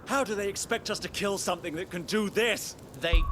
How do they expect us to kill something that can do this? They...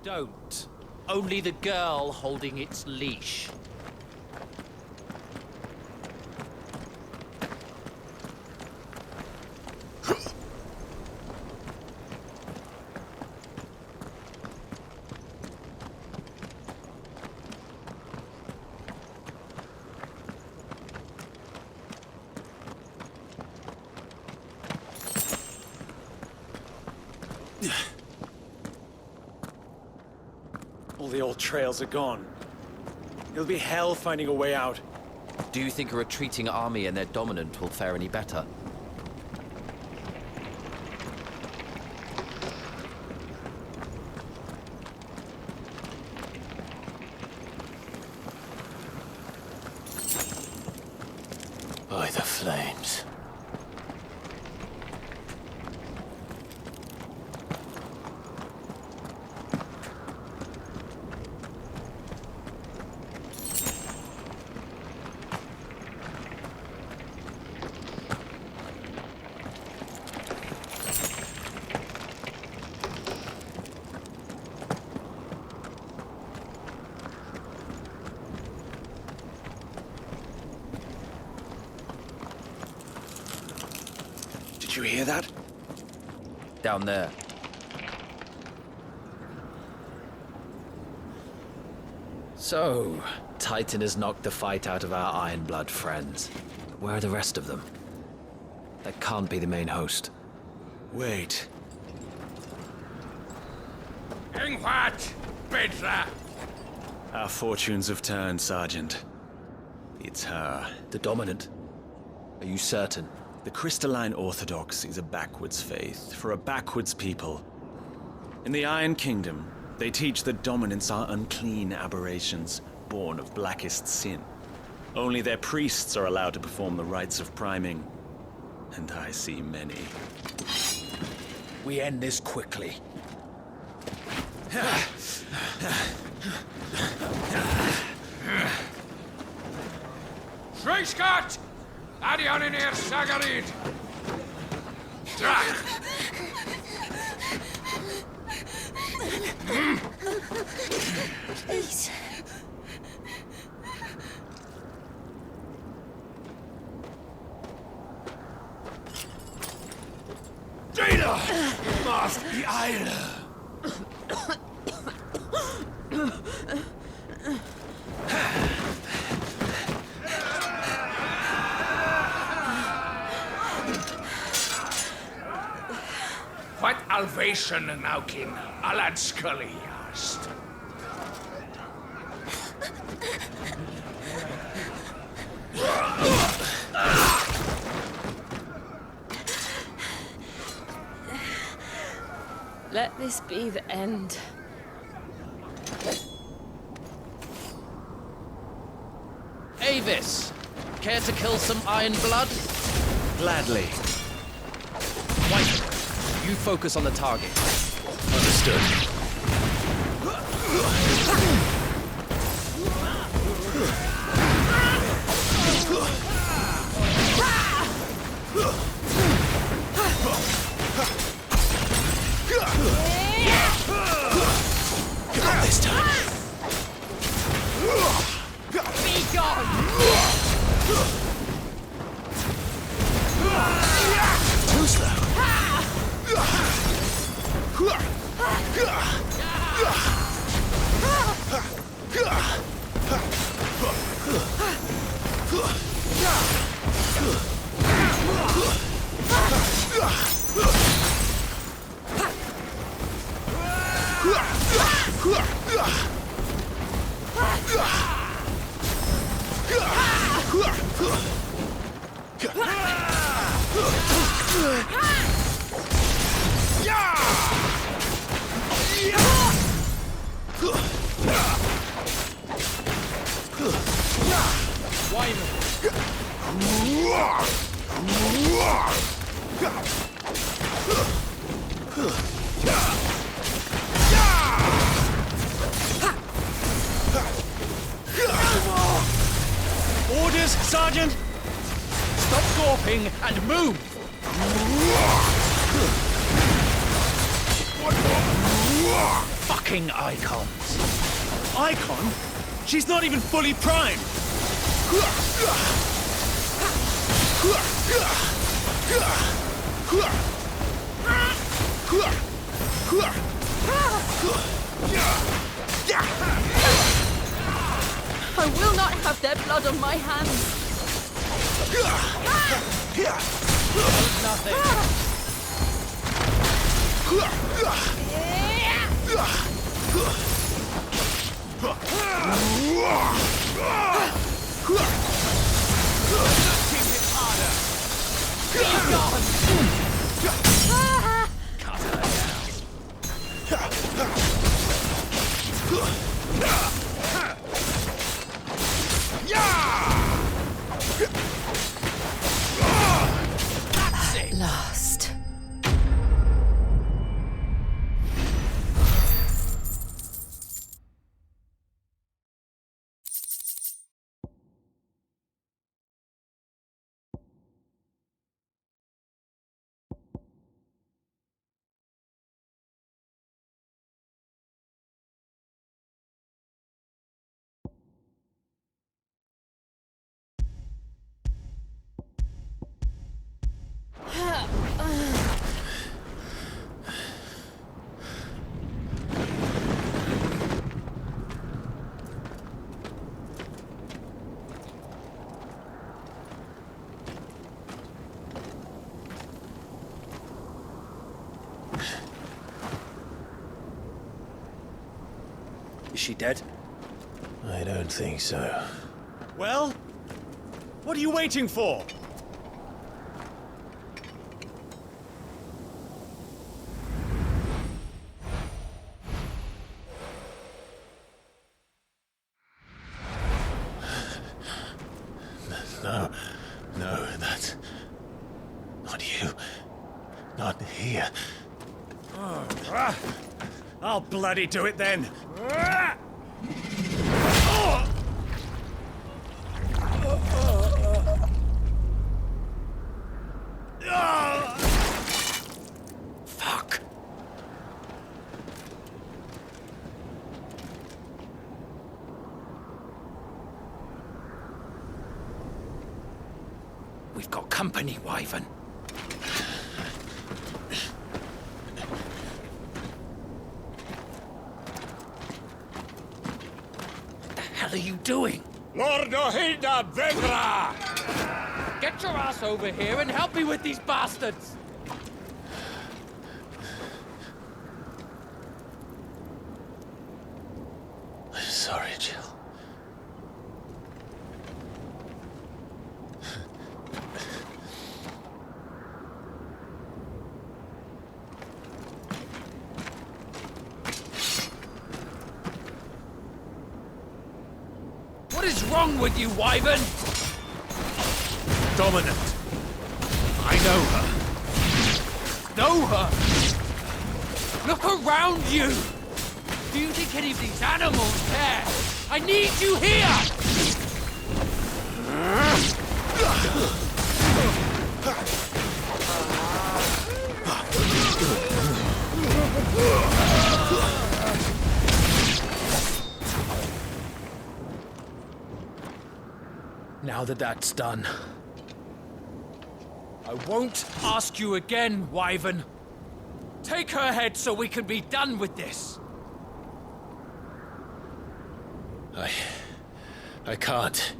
Don't. Only the girl holding its leash. All the old trails are gone. It'll be hell finding a way out. Do you think a retreating army and their dominant will fare any better? By the flames. Did you hear that? Down there. So, Titan has knocked the fight out of our Ironblood friends. But where are the rest of them? That can't be the main host. Wait. What? Petra! Our fortunes have turned, Sergeant. It's her. The dominant. Are you certain? The crystalline orthodoxy is a backwards faith for a backwards people. In the Iron Kingdom, they teach that dominants are unclean aberrations, born of blackest sin. Only their priests are allowed to perform the rites of priming, and I see many. We end this quickly. Schweigschgott! Adion in ihr Sagarid! Please. Data! Must be Eile! What alvation naukin Alad Scully hast? Let this be the end. Avis! Care to kill some Iron Blood? Gladly. White, you focus on the target. Understood. Got this time. Be gone! Too slow. Orders, Sergeant! Stop gawping and move! Fucking Eikons! Eikon? She's not even fully primed. I will not have their blood on my hands. Nothing. Be gone! Cut her At last. Is she dead? I don't think so. Well, what are you waiting for? can't hear. I'll bloody do it then. Fuck. We've got company, Wyvern. What the hell are you doing? Lord Ohilda Vegra! Get your ass over here and help me with these bastards! I'm sorry, Jill. What is wrong with you, Wyvern? Dominant. I know her. Know her? Look around you! Do you think any of these animals care? I need you here! Now that that's done, I won't ask you again, Wyvern. Take her head so we can be done with this. I can't.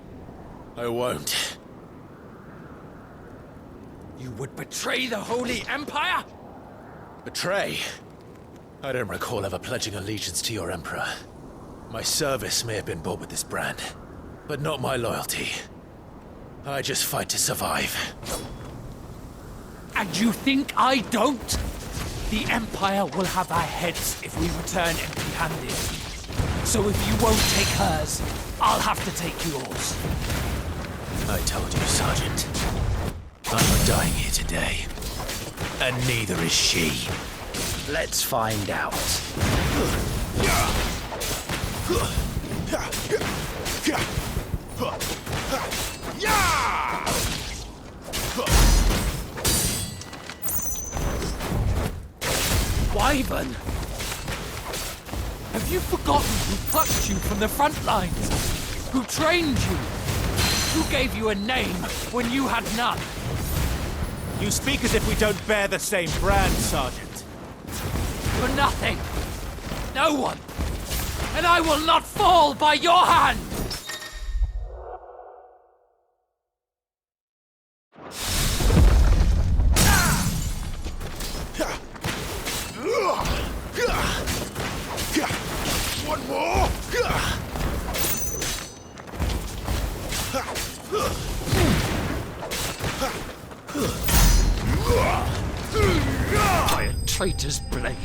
I won't. You would betray the Holy Empire? Betray? I don't recall ever pledging allegiance to your Emperor. My service may have been bought with this brand, but not my loyalty. I just fight to survive. And you think I don't? The Empire will have our heads if we return empty-handed. So if you won't take hers, I'll have to take yours. I told you, Sergeant. I'm not dying here today. And neither is she. Let's find out. Wyvern! Have you forgotten who plucked you from the front lines? Who trained you? Who gave you a name when you had none? You speak as if we don't bear the same brand, Sergeant. For nothing. No one. And I will not fall by your hand! One more! By a traitor's blade.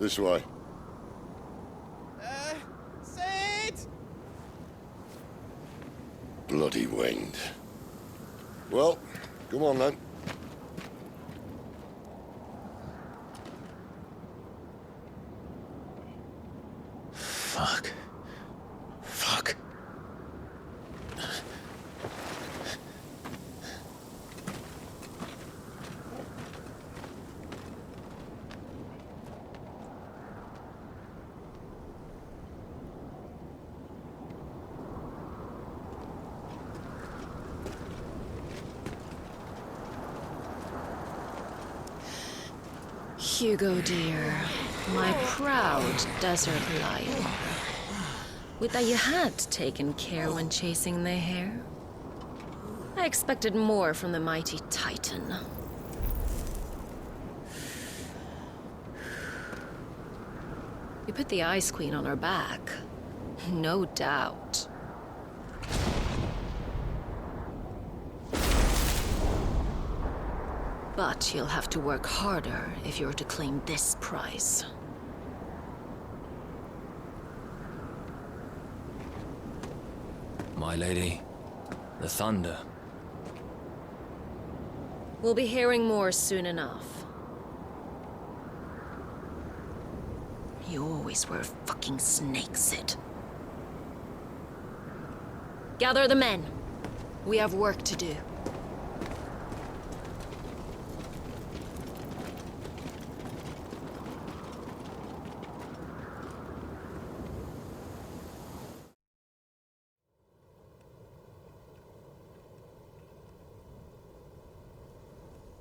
This way. Sid! Bloody wind. Well, come on then. Fuck. Fuck. Hugo, dear, my proud desert lion. Would that you had taken care when chasing the hare. I expected more from the mighty Titan. You put the Ice Queen on her back, no doubt. But you'll have to work harder if you're to claim this prize. My lady, the thunder. We'll be hearing more soon enough. You always were a fucking snake, Sid. Gather the men. We have work to do.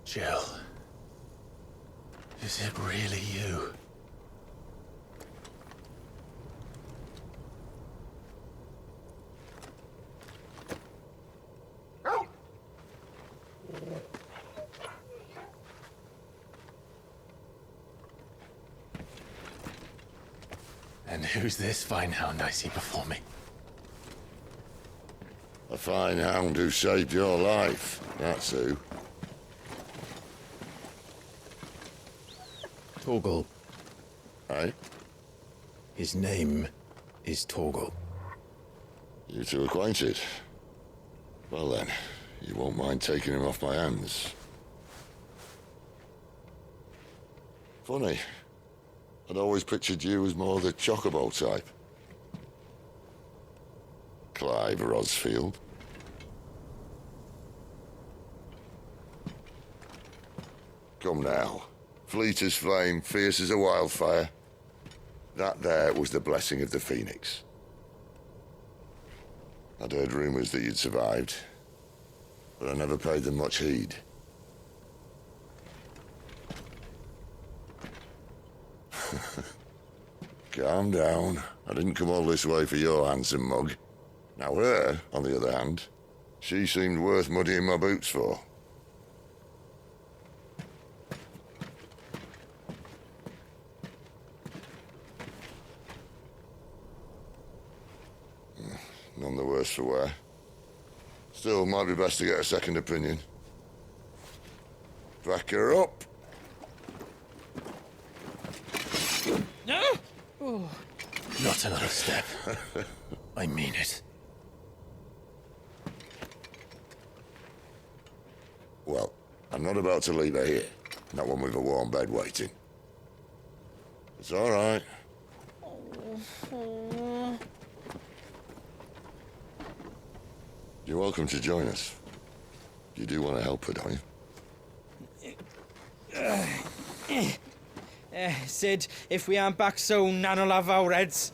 Jill. Is it really you? And who's this fine hound I see before me? A fine hound who saved your life. That's who. Torgal. Right? His name is Torgal. You two acquainted? Well then, you won't mind taking him off my hands. Funny. I'd always pictured you as more the Chocobo type. Clive Rosfield. Come now. Fleet as flame, fierce as a wildfire. That there was the blessing of the Phoenix. I'd heard rumors that you'd survived, but I never paid them much heed. Calm down. I didn't come all this way for your handsome mug. Now her, on the other hand, she seemed worth muddying my boots for. None the worse for wear. Still, might be best to get a second opinion. Back her up. Not another step. I mean it. Well, I'm not about to leave her here. Not one with a warm bed waiting. It's all right. You're welcome to join us. You do want to help her, don't you? Sid, if we aren't back soon, Nan'll have our heads.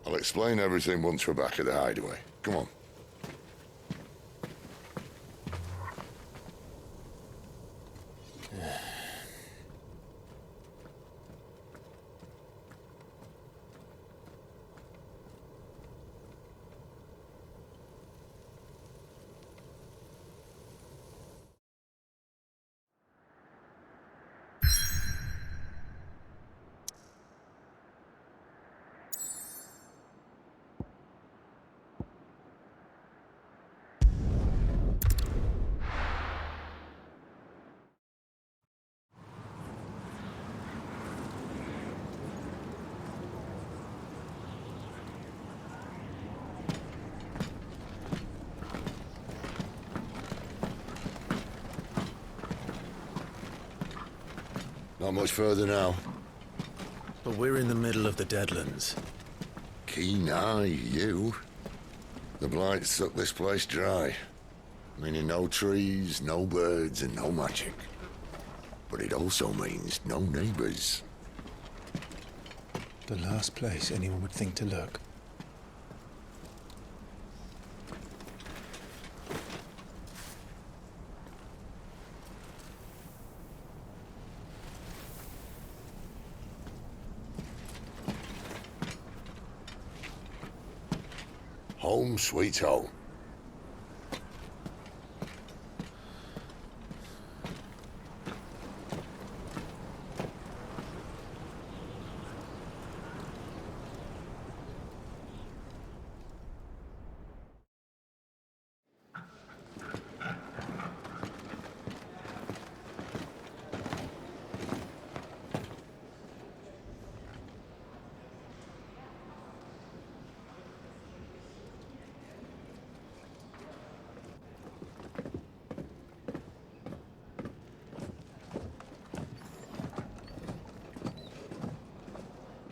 I'll explain everything once we're back at the hideaway. Come on. Not much further now. But we're in the middle of the Deadlands. Keen eye, you. The blight sucked this place dry. Meaning no trees, no birds, and no magic. But it also means no neighbors. The last place anyone would think to look. Home sweet home.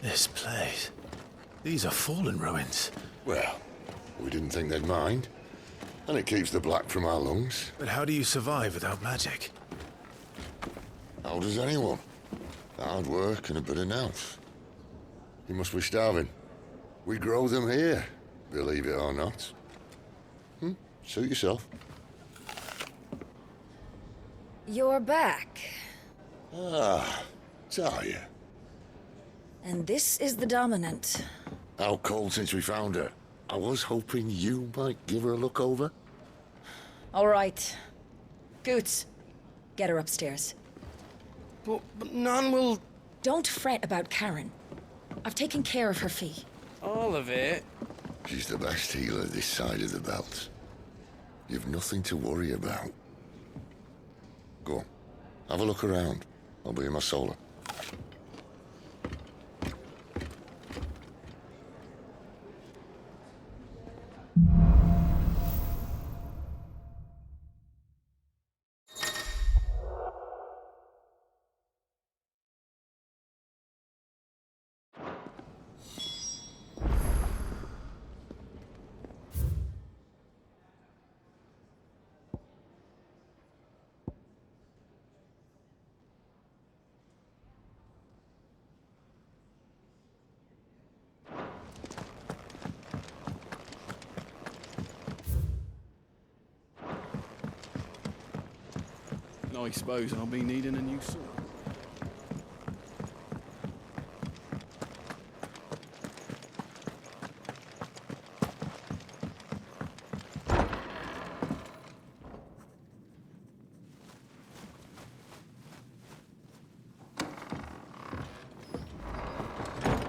This place. These are fallen ruins. Well, we didn't think they'd mind. And it keeps the black from our lungs. But how do you survive without magic? How does anyone? Hard work and a bit of nous. You must be starving. We grow them here, believe it or not. Suit yourself. You're back. Ah, Talia. And this is the Dominant. Out cold since we found her. I was hoping you might give her a look over. All right. Goots, get her upstairs. But Nan will... Don't fret about Karen. I've taken care of her fee. All of it? She's the best healer this side of the belt. You've nothing to worry about. Go on, have a look around. I'll be in my solar. I suppose I'll be needing a new sword.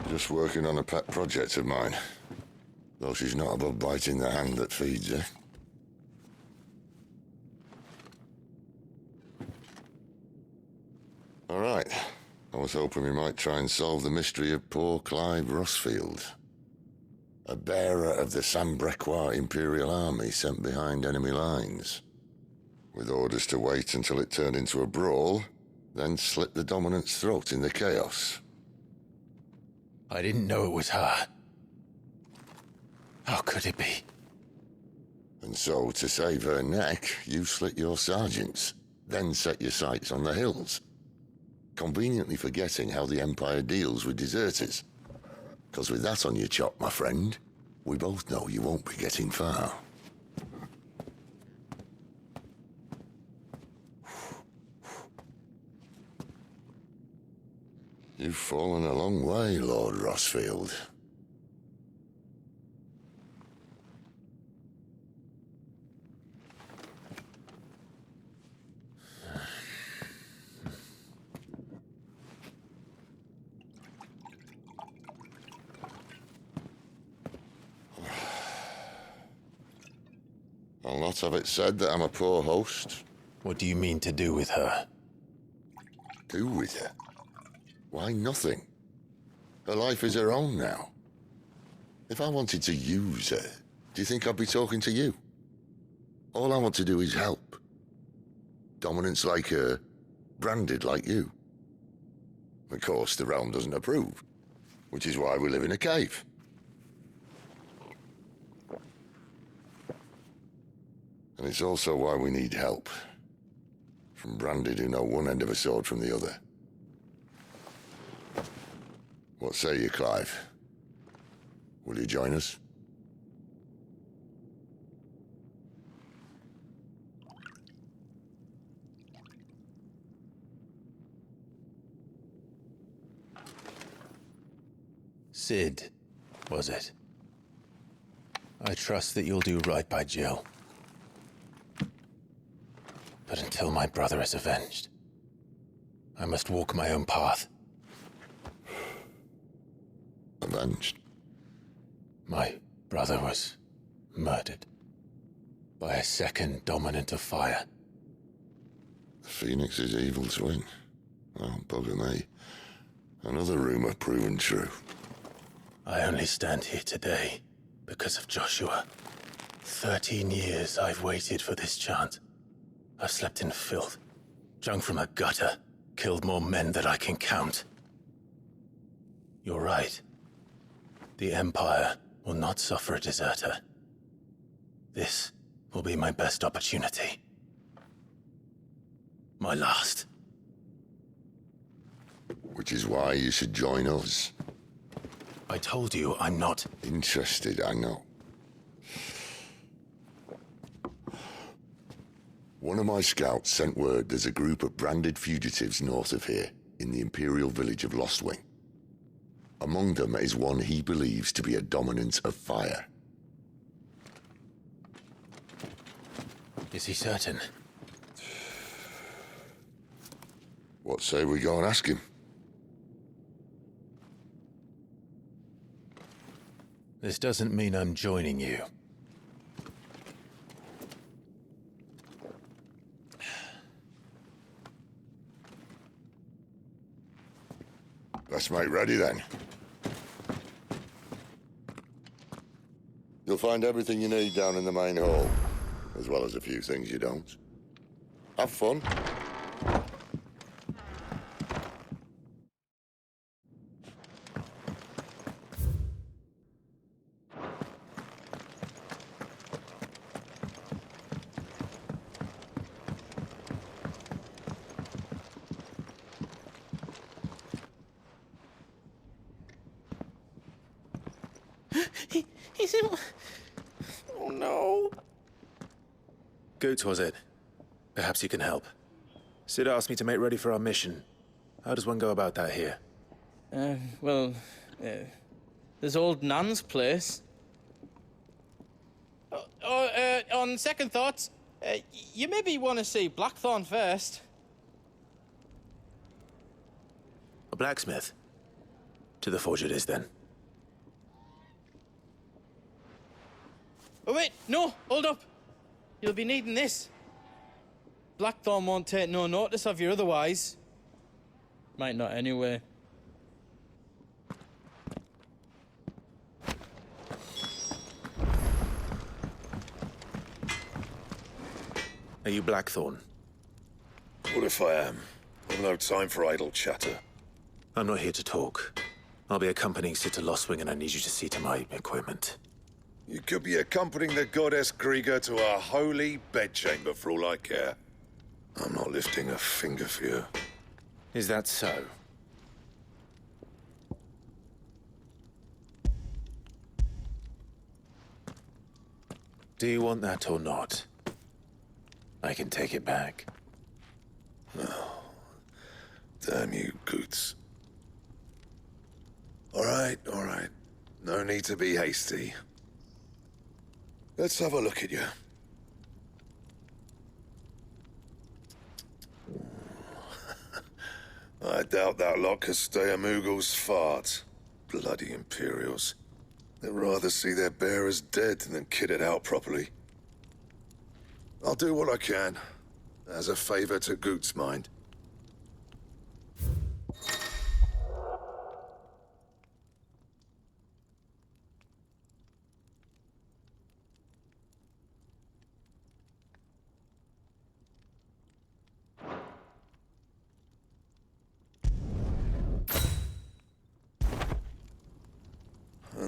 Just working on a pet project of mine. Though she's not above biting the hand that feeds her. All right. I was hoping we might try and solve the mystery of poor Clive Rossfield. A bearer of the Sambrequois Imperial Army sent behind enemy lines. With orders to wait until it turned into a brawl, then slit the Dominant's throat in the chaos. I didn't know it was her. How could it be? And so, to save her neck, you slit your sergeants, then set your sights on the hills. Conveniently forgetting how the Empire deals with deserters. Because with that on your chop, my friend, we both know you won't be getting far. You've fallen a long way, Lord Rossfield. I'll not have it said that I'm a poor host. What do you mean to do with her? Do with her? Why, nothing. Her life is her own now. If I wanted to use her, do you think I'd be talking to you? All I want to do is help. Dominants like her, branded like you. Of course, the realm doesn't approve, which is why we live in a cave. And it's also why we need help from Branded who know one end of a sword from the other. What say you, Clive? Will you join us? Sid, was it? I trust that you'll do right by Jill. But until my brother is avenged, I must walk my own path. Avenged? My brother was murdered by a second dominant of fire. The Phoenix's evil twin. Oh, bugger me. Another rumor proven true. I only stand here today because of Joshua. 13 years I've waited for this chance. I've slept in filth, drunk from a gutter, killed more men than I can count. You're right. The Empire will not suffer a deserter. This will be my best opportunity. My last. Which is why you should join us. I told you I'm not interested, I know. One of my scouts sent word there's a group of branded fugitives north of here, in the Imperial village of Lostwing. Among them is one he believes to be a dominant of fire. Is he certain? What say we go and ask him? This doesn't mean I'm joining you. Let's make ready then. You'll find everything you need down in the main hall, as well as a few things you don't. Have fun. He's in... Oh no. Goots, was it? Perhaps you can help. Sid asked me to make ready for our mission. How does one go about that here? There's old Nan's place. On second thoughts, you maybe want to see Blackthorn first. A blacksmith? To the forge it is, then. Oh wait, no, hold up. You'll be needing this. Blackthorn won't take no notice of you otherwise. Might not anyway. Are you Blackthorn? What if I am? I've no time for idle chatter. I'm not here to talk. I'll be accompanying Sid to Lostwing, and I need you to see to my equipment. You could be accompanying the goddess Krieger to our holy bedchamber for all I care. I'm not lifting a finger for you. Is that so? Do you want that or not? I can take it back. Oh, damn you, Goots. All right. No need to be hasty. Let's have a look at you. I doubt that lot could stay a Moogle's fart. Bloody Imperials. They'd rather see their bearers dead than kitted out properly. I'll do what I can, as a favor to Goot's mind.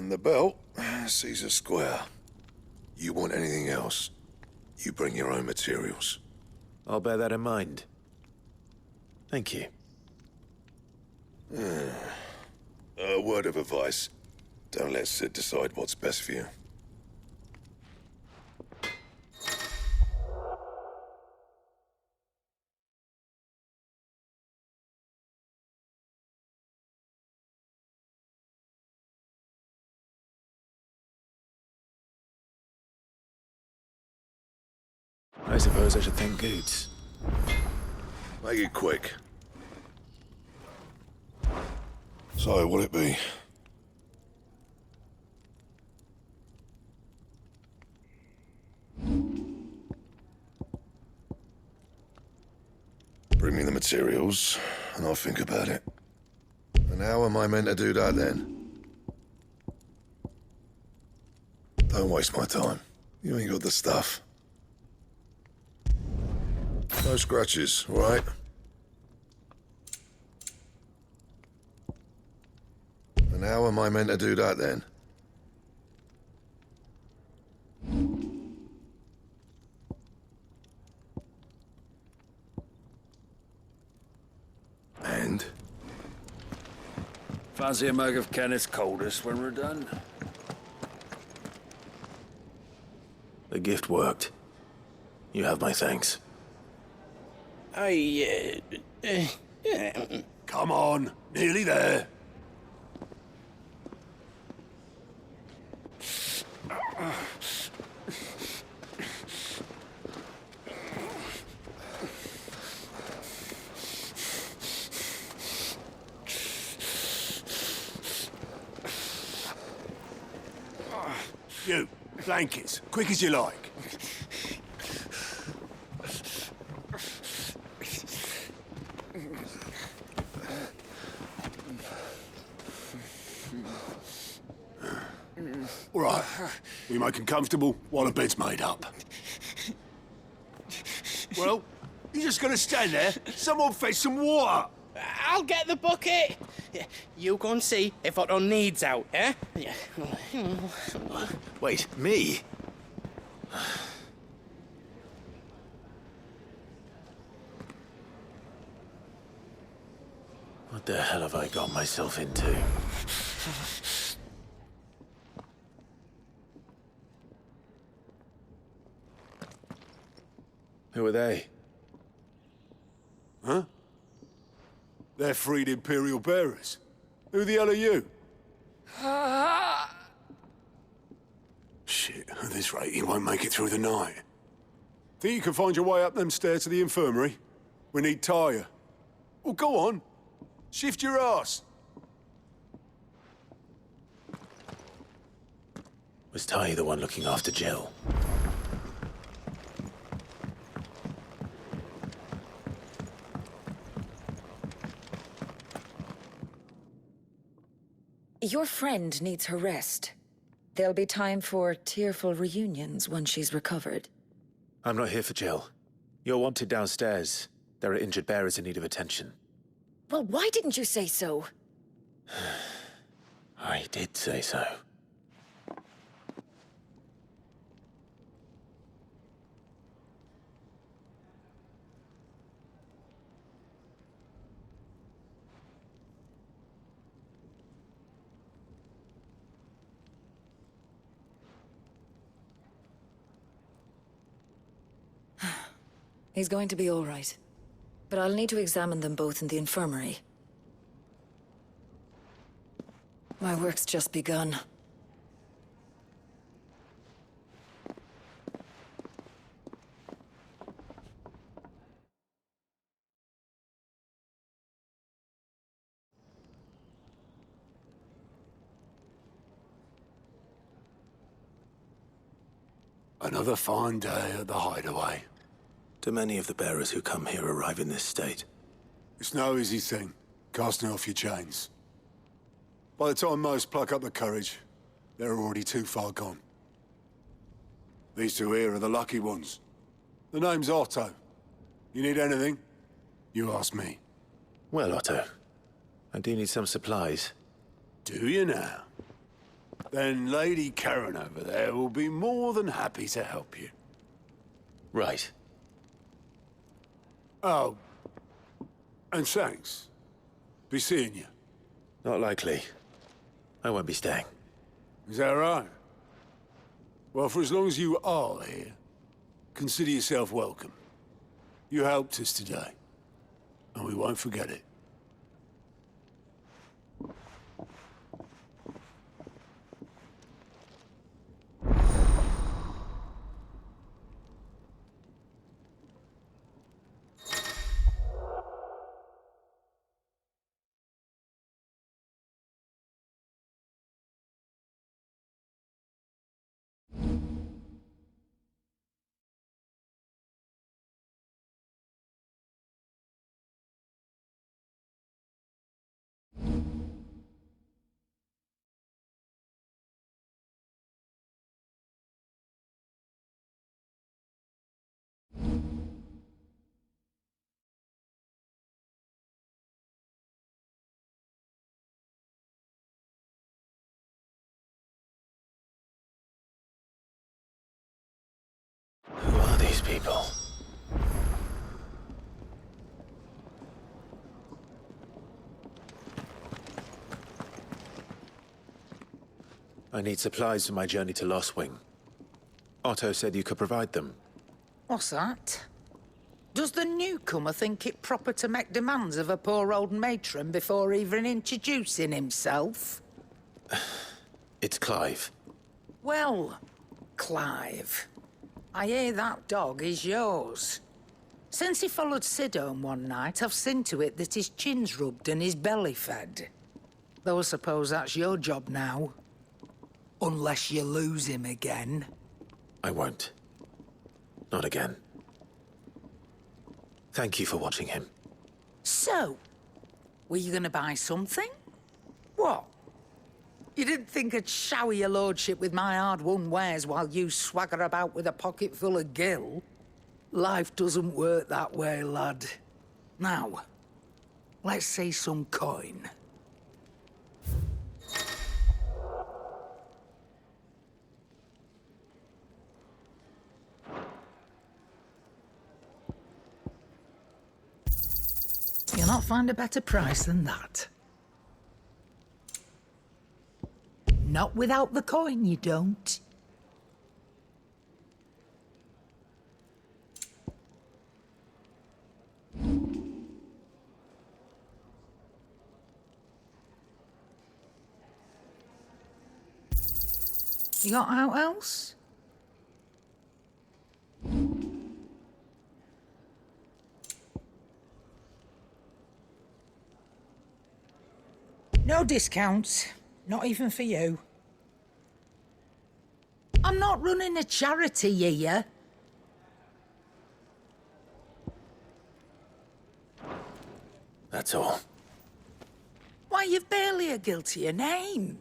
And the belt, Caesar Square. You want anything else, you bring your own materials. I'll bear that in mind. Thank you. A word of advice. Don't let Sid decide what's best for you. I suppose I should thank Goots. Make it quick. So, what'll it be? Bring me the materials, and I'll think about it. And how am I meant to do that, then? Don't waste my time. You ain't got the stuff. No scratches, all right? And how am I meant to do that, then? And? Fancy a mug of Kenneth's coldest when we're done? The gift worked. You have my thanks. Come on, nearly there. You, blankets, quick as you like. All right, we make him comfortable while the bed's made up. Well, you just gonna stand there? Someone fetch some water. I'll get the bucket. You go and see if Otto needs out, eh? Wait, me? What the hell have I got myself into? Who are they? Huh? They're freed Imperial bearers. Who the hell are you? Shit, at this rate, you won't make it through the night. Think you can find your way up them stairs to the infirmary? We need Tyre. Well, go on. Shift your ass. Was Ty the one looking after Jill? Your friend needs her rest. There'll be time for tearful reunions once she's recovered. I'm not here for Jill. You're wanted downstairs. There are injured bearers in need of attention. Well, why didn't you say so? I did say so. He's going to be all right. But I'll need to examine them both in the infirmary. My work's just begun. Another fine day at the hideaway. Do many of the bearers who come here arrive in this state? It's no easy thing, casting off your chains. By the time most pluck up the courage, they're already too far gone. These two here are the lucky ones. The name's Otto. You need anything? You ask me. Well, Otto, I do need some supplies. Do you now? then Lady Karen over there will be more than happy to help you. Right. Oh, and thanks. Be seeing you. Not likely. I won't be staying. Is that right? Well, for as long as you are here, consider yourself welcome. You helped us today, and we won't forget it. Who are these people? I need supplies for my journey to Lost Wing. Otto said you could provide them. What's that? Does the newcomer think it proper to make demands of a poor old matron before even introducing himself? It's Clive. Well, Clive, I hear that dog is yours. Since he followed Sid home one night, I've seen to it that his chin's rubbed and his belly fed. Though I suppose that's your job now. Unless you lose him again. I won't. Not again. Thank you for watching him. So, were you gonna buy something? What? You didn't think I'd shower your lordship with my hard-won wares while you swagger about with a pocket full of gil? Life doesn't work that way, lad. Now, let's see some coin. You'll not find a better price than that. Not without the coin, you don't. You got out else? No discounts. Not even for you. I'm not running a charity here. That's all. Why, you've barely a guiltier name.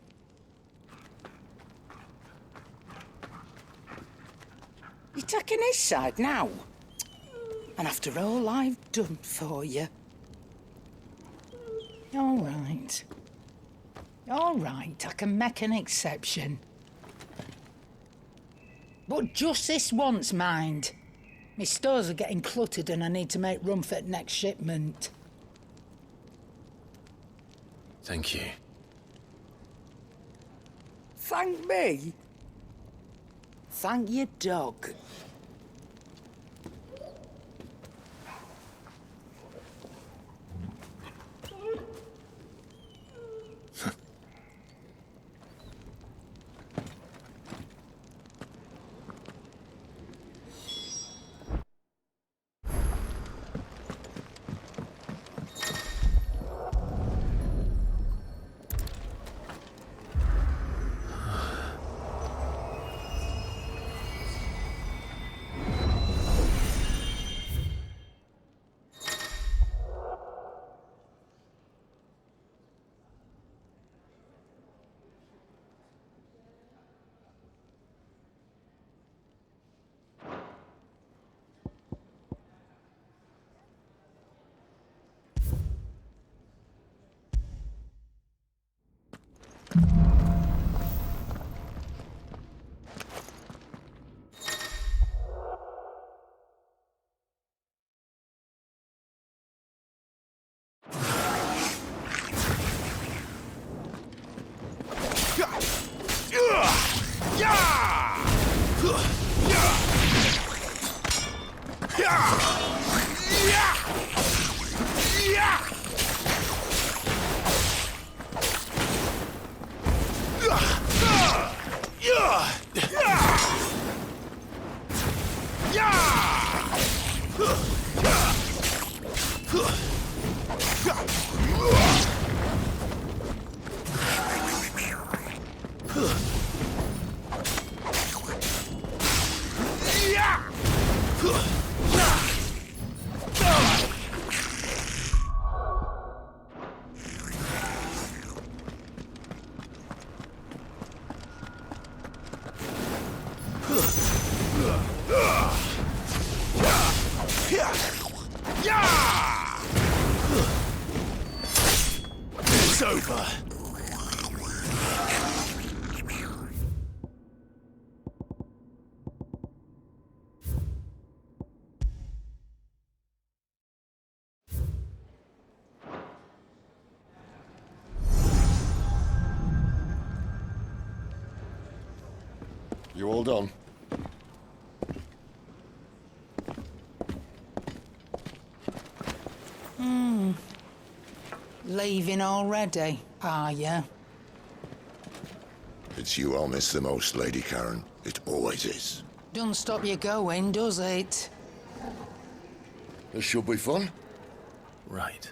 You're taking his side now. And after all I've done for you. All right. All right, I can make an exception. But just this once, mind. My stores are getting cluttered and I need to make room for the next shipment. Thank you. Thank me? Thank your dog. It's over. You all done? Leaving already, are ya? It's you I'll miss the most, Lady Karen. It always is. Don't stop you going, does it? This should be fun. Right.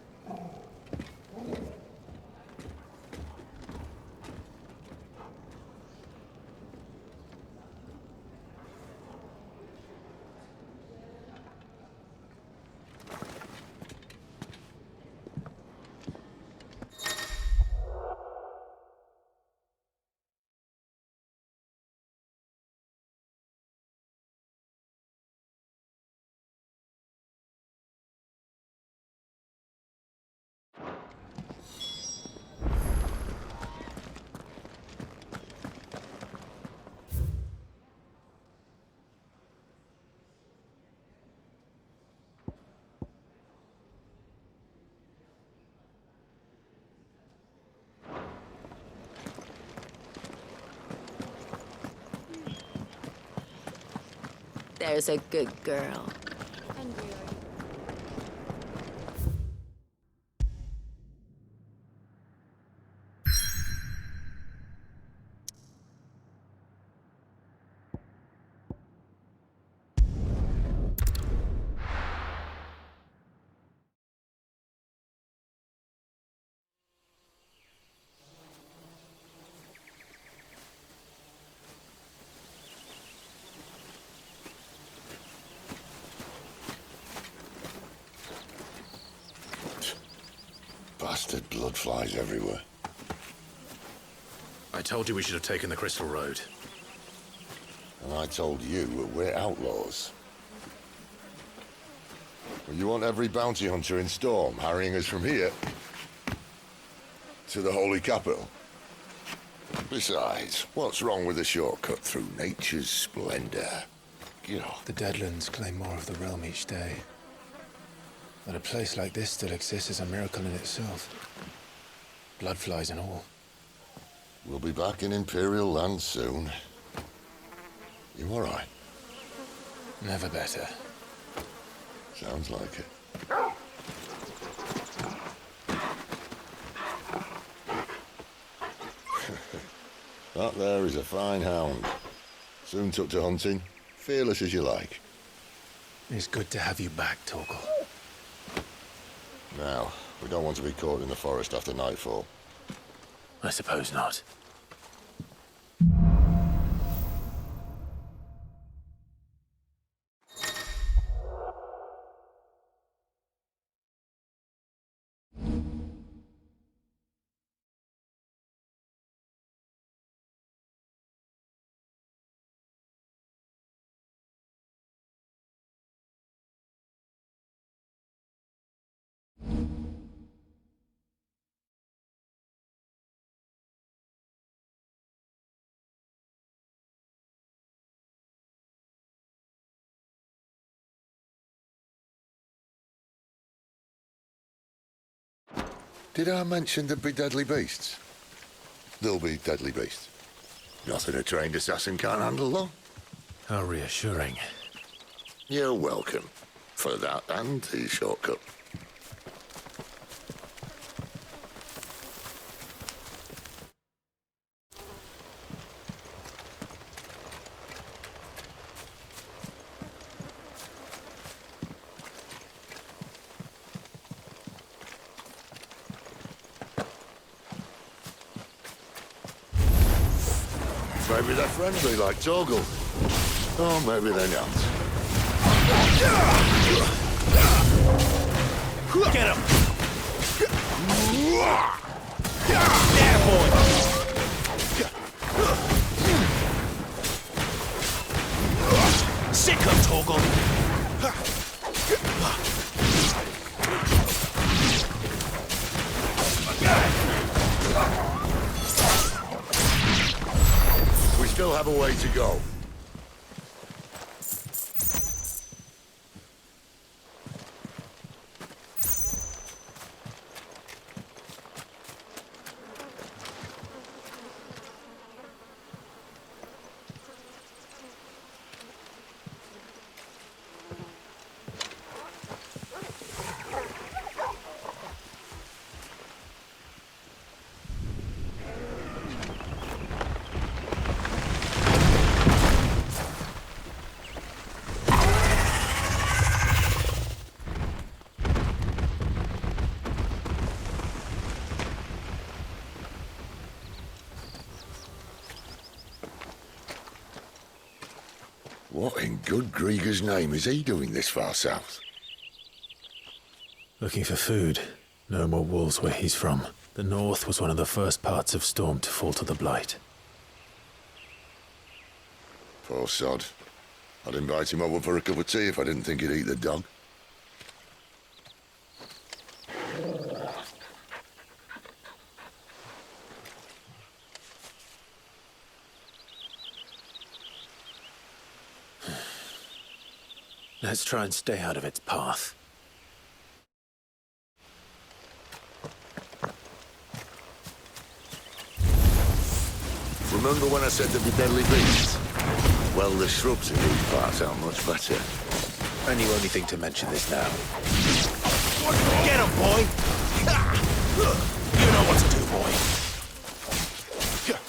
There's a good girl. Bastard blood flies everywhere. I told you we should have taken the Crystal Road. And I told you we're outlaws. Well, you want every bounty hunter in Storm harrying us from here to the Holy Capital? Besides, what's wrong with a shortcut through nature's splendor? The Deadlands claim more of the realm each day. That a place like this still exists is a miracle in itself. Bloodflies and all. We'll be back in Imperial land soon. You all right? Never better. Sounds like it. That there is a fine hound. Soon took to hunting. Fearless as you like. It's good to have you back, Torgal. Now, we don't want to be caught in the forest after nightfall. I suppose not. Did I mention there'd be deadly beasts? There'll be deadly beasts. Nothing a trained assassin can't handle, though. How reassuring. You're welcome. For that and the shortcut. Maybe they're friendly like Torgal. Or maybe they're not. Get him! There, boy! Sick of Torgal! still have a way to go. What in good Grieger's name is he doing this far south? Looking for food. No more wolves where he's from. The north was one of the first parts of Storm to fall to the Blight. Poor sod. I'd invite him over for a cup of tea if I didn't think he'd eat the dog. Let's try and stay out of its path. Remember when I said there'd be deadly beasts? Well, the shrubs in these parts are much better. And you only think to mention this now. Get him, boy! You know what to do, boy.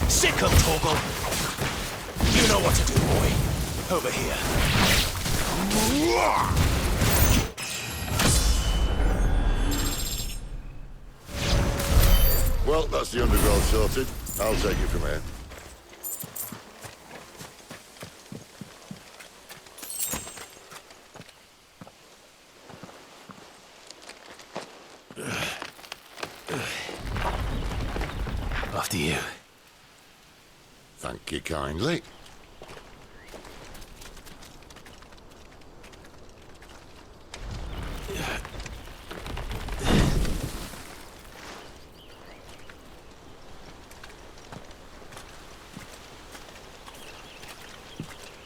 Sick him, Torgal! You know what to do, boy. Over here. Well, that's the undergrowth sorted. I'll take it from here. After you. Thank you kindly.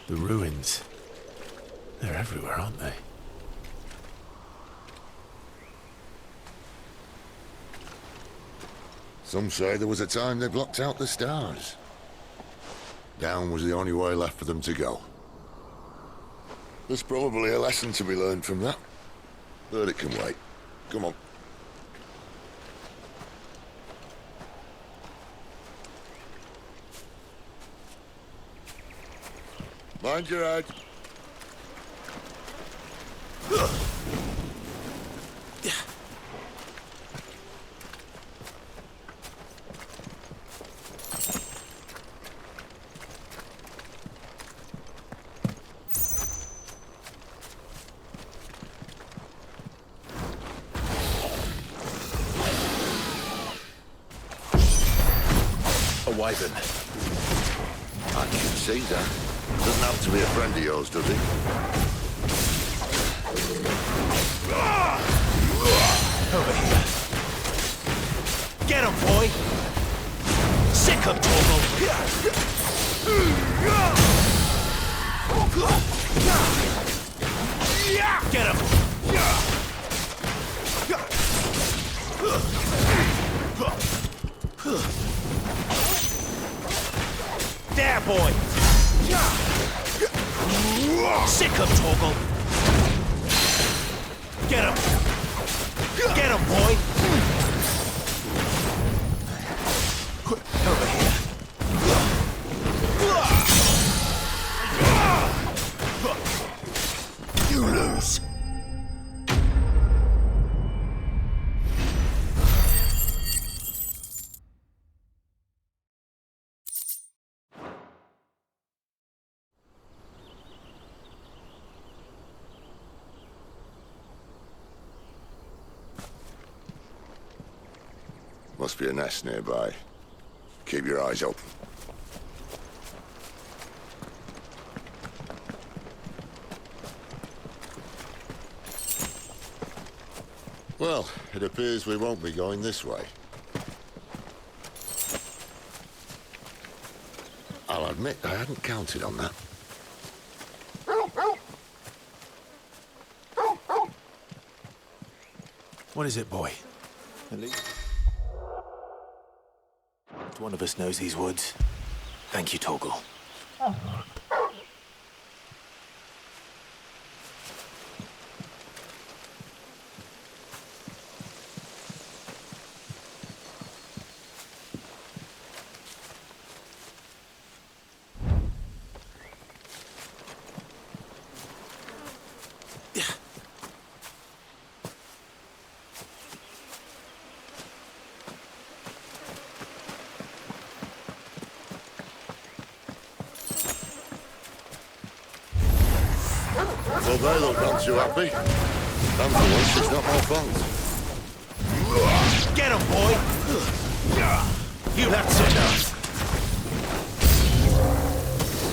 The ruins. They're everywhere, aren't they? Some say there was a time they blocked out the stars. Down was the only way left for them to go. There's probably a lesson to be learned from that. But it can wait. Come on. Mind your head. A wyvern. I can see that. Doesn't have to be a friend of yours, does he? Over here. Get him, boy! Sick him, Torgal! Get him! There, boy! Sick him, Torgal! Get him! Get him, boy! Over here. You lose. Must be a nest nearby. Keep your eyes open. Well, it appears we won't be going this way. I'll admit I hadn't counted on that. What is it, boy? One of us knows these woods. Thank you, Torgal. Well, they look not too happy. And for once, it's not my fault. Get him, boy! You that's enough!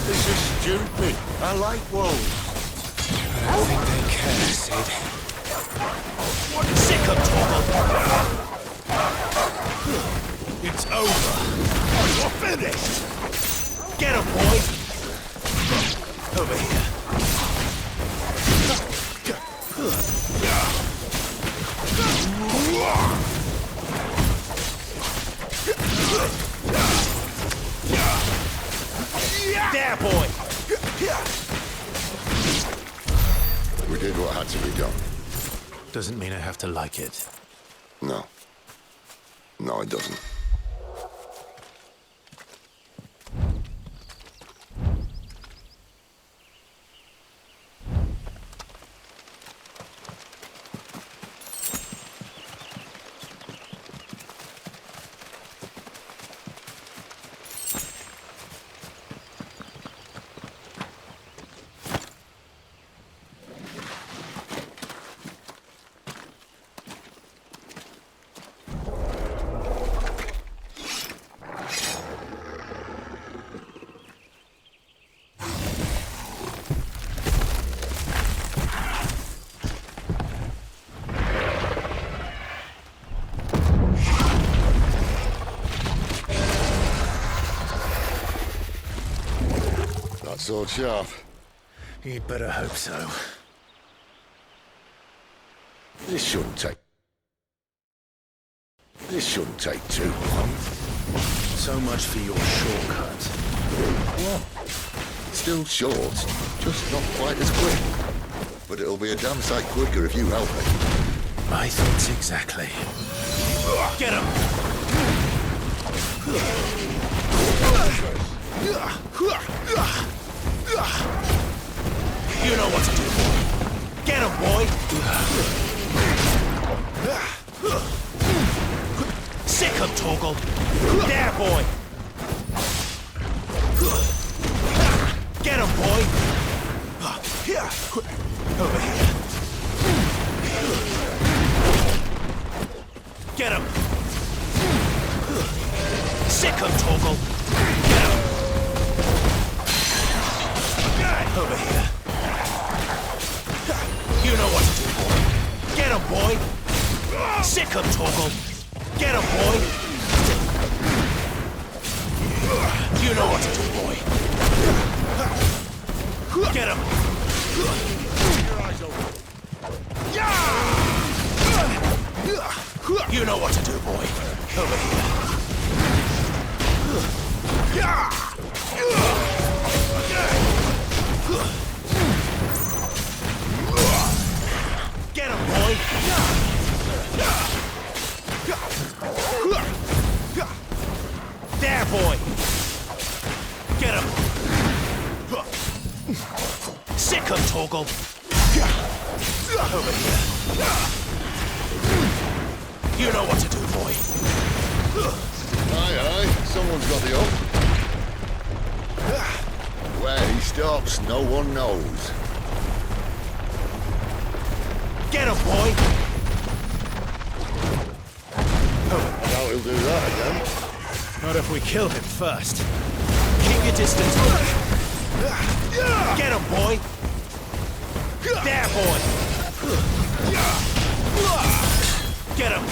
This is stupid. I like wolves. I don't think they care, Sid. Sick of Torgal! It's over. You're finished! Get him, boy! Over here. There, boy! We did what had to be done. Doesn't mean I have to like it. No. No, it doesn't. That sword sharp. You'd better hope so. This shouldn't take too long. So much for your shortcut. What? Still short, just not quite as quick. But it'll be a damn sight quicker if you help me. My thoughts exactly. Get him! You know what to do, boy. Get him, boy! Sick him, Torgal! There, boy! Get him, boy! Over here. Get him! Sick him, Torgal! Get him! Over here. You know what to do, boy. Get him, boy! Sick him, Torgal! Get him, boy! You know what to do, boy. Get him! You know what to do, boy. Over here. Get him, boy! There, boy! Get him! Sick him, Torgal! Over here. You know what to do, boy. Aye, aye. Someone's got the up. Where he stops, no one knows. Get him, boy! Doubt he'll do that again. Not if we kill him first. Keep your distance. Get him, boy! There, boy! Get him!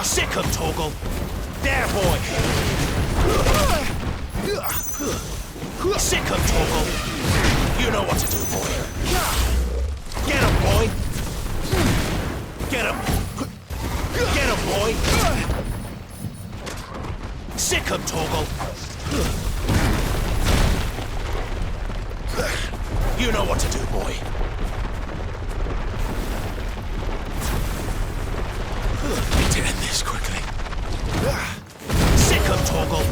Sick 'em, Torgal! There, boy! Sick 'em, Torgal! You know what to do, boy! Get 'em, boy! Get 'em! Get 'em, boy! Sick 'em, Torgal! You know what to do, boy! Need to end this quickly. Sick 'em, Torgal!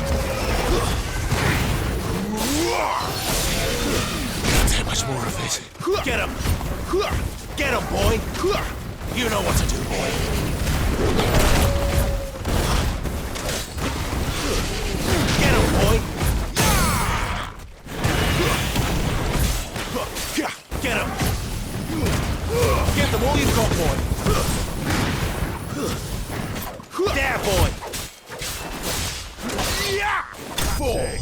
Can't take much more of it. Get 'em! Get 'em, boy! You know what to do, boy! Get 'em, boy! Get 'em! Get them all you've got, boy! There, boy! Fall!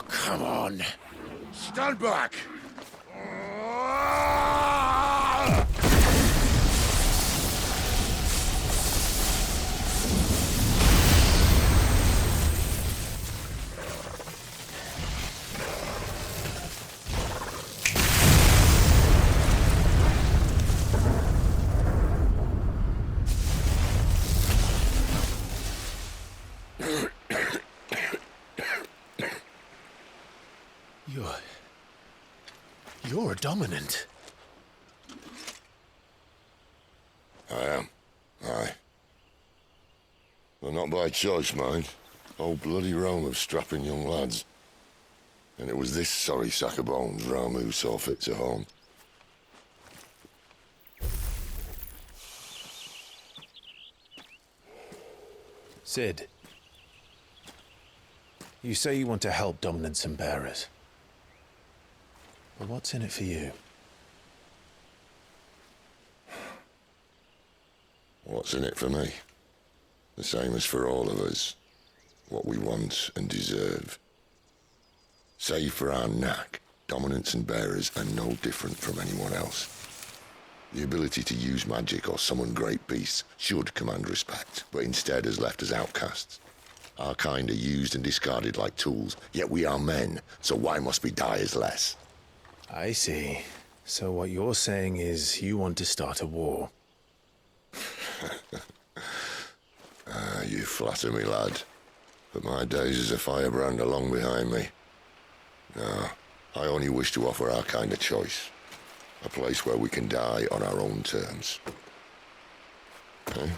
Come on. Stand back! You're a dominant. I am. Aye. But not by choice, mind. Whole bloody realm of strapping young lads. And it was this sorry sack of bones Ramu saw fit to home. Sid, you say you want to help dominants and bearers. But what's in it for you? What's in it for me? The same as for all of us. What we want and deserve. Save for our knack, dominants and bearers are no different from anyone else. The ability to use magic or summon great beasts should command respect, but instead has left us outcasts. Our kind are used and discarded like tools, yet we are men, so why must we die as less? I see. So what you're saying is you want to start a war. You flatter me, lad. But my days as a firebrand are long behind me. No, I only wish to offer our kind a choice. A place where we can die on our own terms. Eh?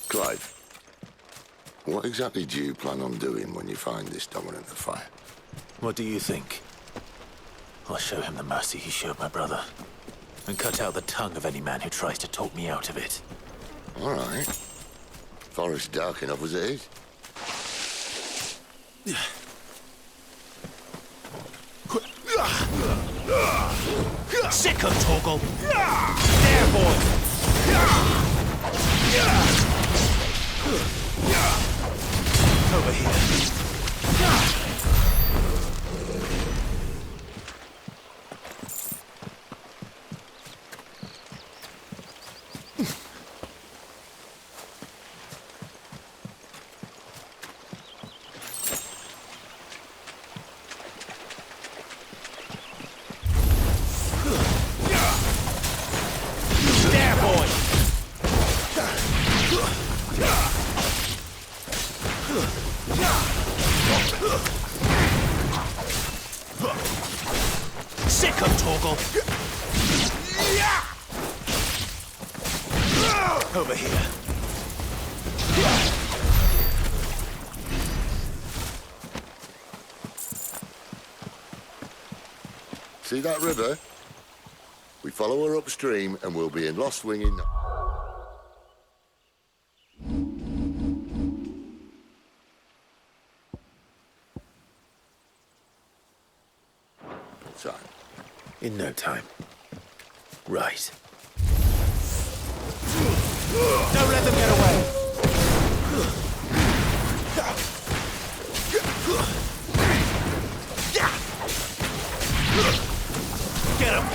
Clive, what exactly do you plan on doing when you find this dominant of fire? What do you think? I'll show him the mercy he showed my brother, and cut out the tongue of any man who tries to talk me out of it. All right. Forest dark enough as it is. Sick of Torgal! There, boy! Over here. Sick of Torgal! Over here. See that river? We follow her upstream and we'll be in Lost Wing in... time. In no time. Right. Don't let them get away! Get him!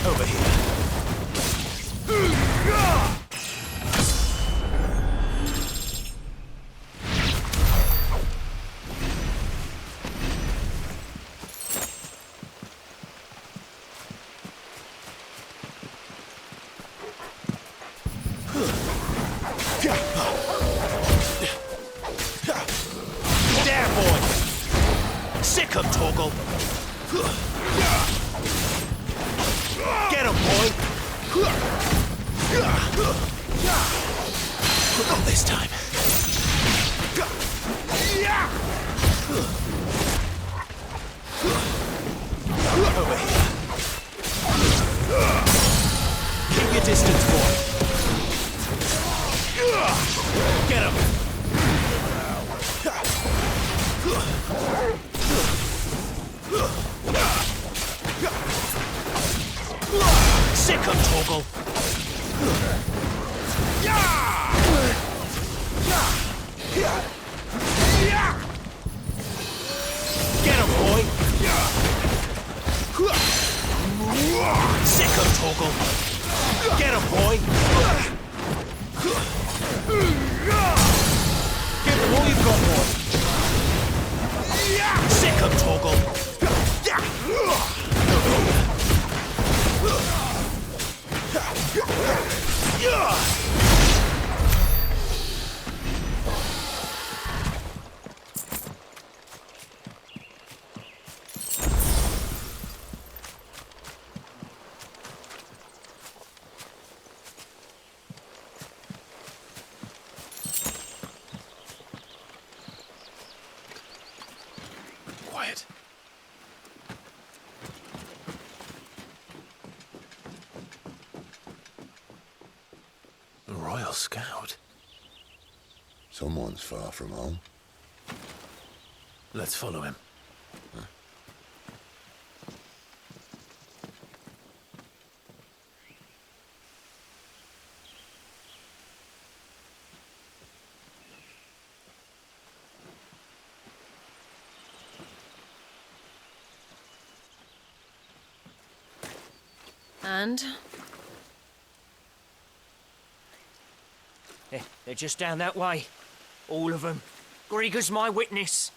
Over here. There, boy! Sick of Torgal! Get him, boy! Not this time. Over here. Keep your distance, boy. Get him. Sick him, Torgal. Get him, boy. Sick him, Torgal. Get him, boy. Give him all you've got, boy. Sick him, Torgal. Quiet. A Royal Scout. Someone's far from home. Let's follow him. And? They're just down that way. All of them. Grieger's my witness.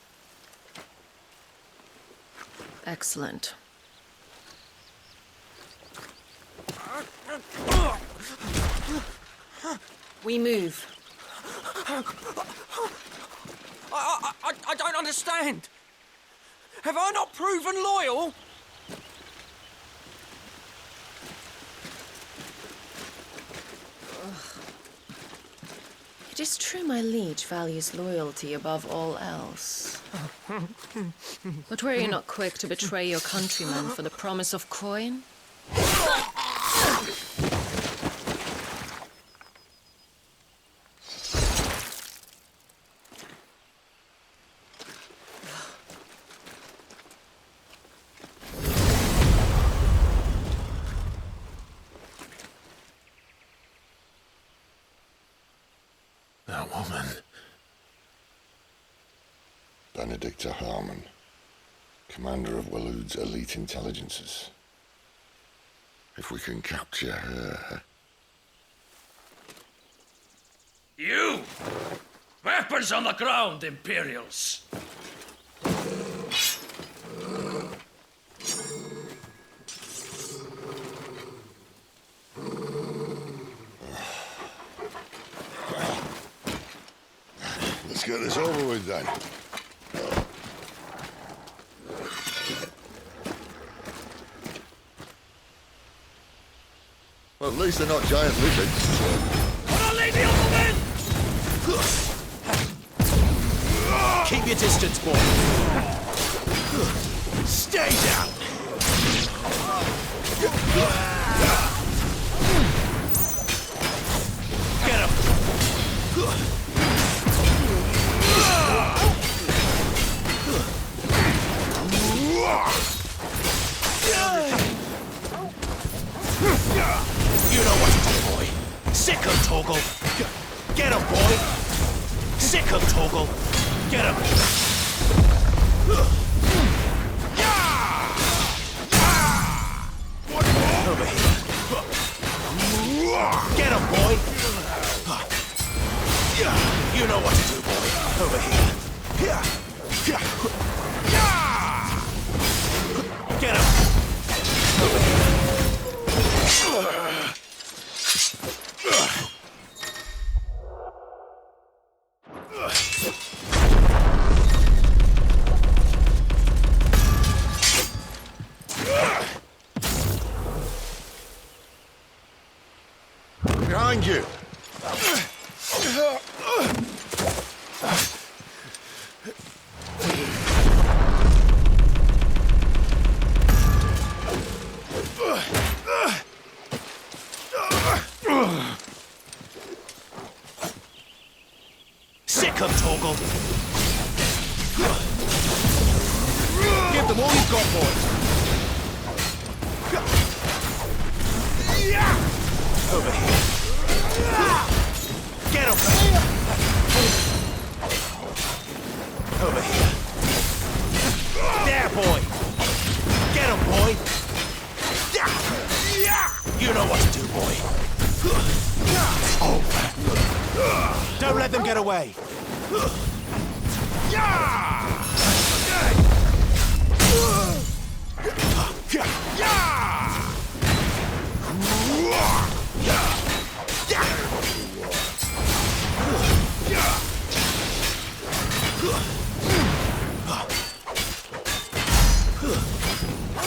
Excellent. We move. I don't understand. Have I not proven loyal? It is true my liege values loyalty above all else. But were you not quick to betray your countrymen for the promise of coin? That woman. Benedicta Harmon, commander of Waloed's elite intelligences. If we can capture her... You! Weapons on the ground, Imperials! Let's get this over with then. Well, at least they're not giant lizards. Put a lady on the men! Keep your distance, boy. Stay down. Get him. You know what to do, boy. Sick him, Torgal. Get him, boy. Sick him, Torgal. Get him. Over here. Get him, boy. You know what to do, boy. Over here. Get him. Over here. Behind you! Toggle. Give them all you've got, boys. Over here. Get him! Over here. There, boy! Get him, boy! You know what to do, boy. Over. Don't let them get away.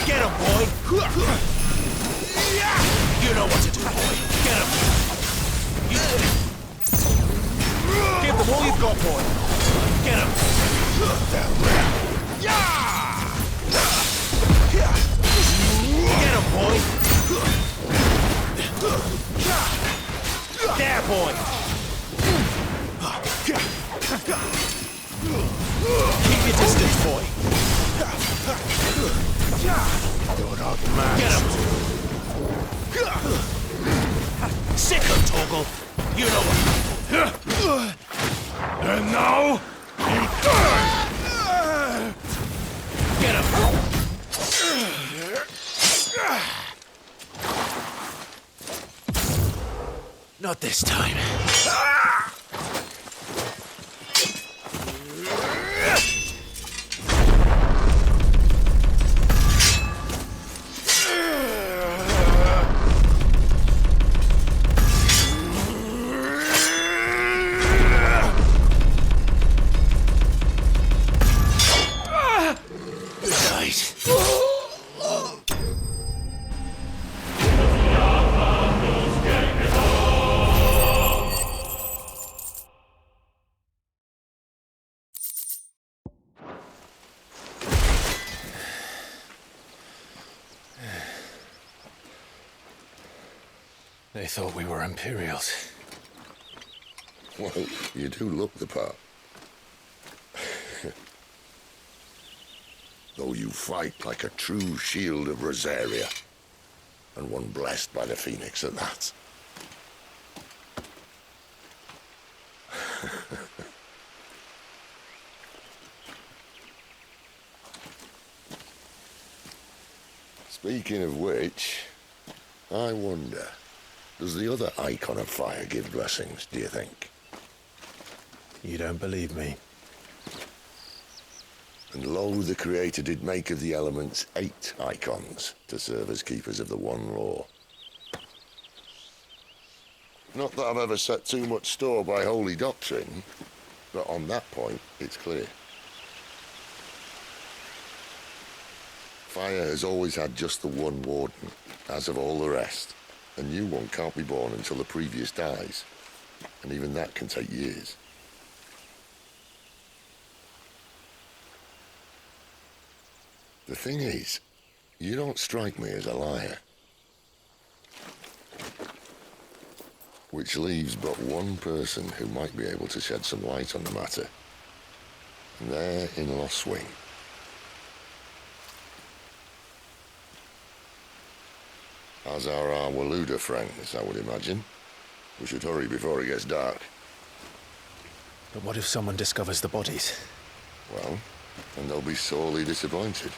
Get him, boy! You know what to do, boy. Get him! Give them all you've got, boy. Get him! Down there. Get him, boy! There, boy! Keep your distance, boy. You're not mad. Get him! Sick him, Toggle! You know what? And now... Get him! Not this time. They thought we were Imperials. Well, you do look the part. Though you fight like a true shield of Rosaria. And one blessed by the Phoenix at that. Speaking of which, I wonder, does the other Icon of Fire give blessings, do you think? You don't believe me? And lo, the Creator did make of the elements 8 Icons to serve as keepers of the one law. Not that I've ever set too much store by holy doctrine, but on that point, it's clear. Fire has always had just the one warden, as of all the rest. A new one can't be born until the previous dies, and even that can take years. The thing is, you don't strike me as a liar. Which leaves but one person who might be able to shed some light on the matter. And they're in Lost Swing. As are our Waluda friends, I would imagine. We should hurry before it gets dark. But what if someone discovers the bodies? Well, and they'll be sorely disappointed.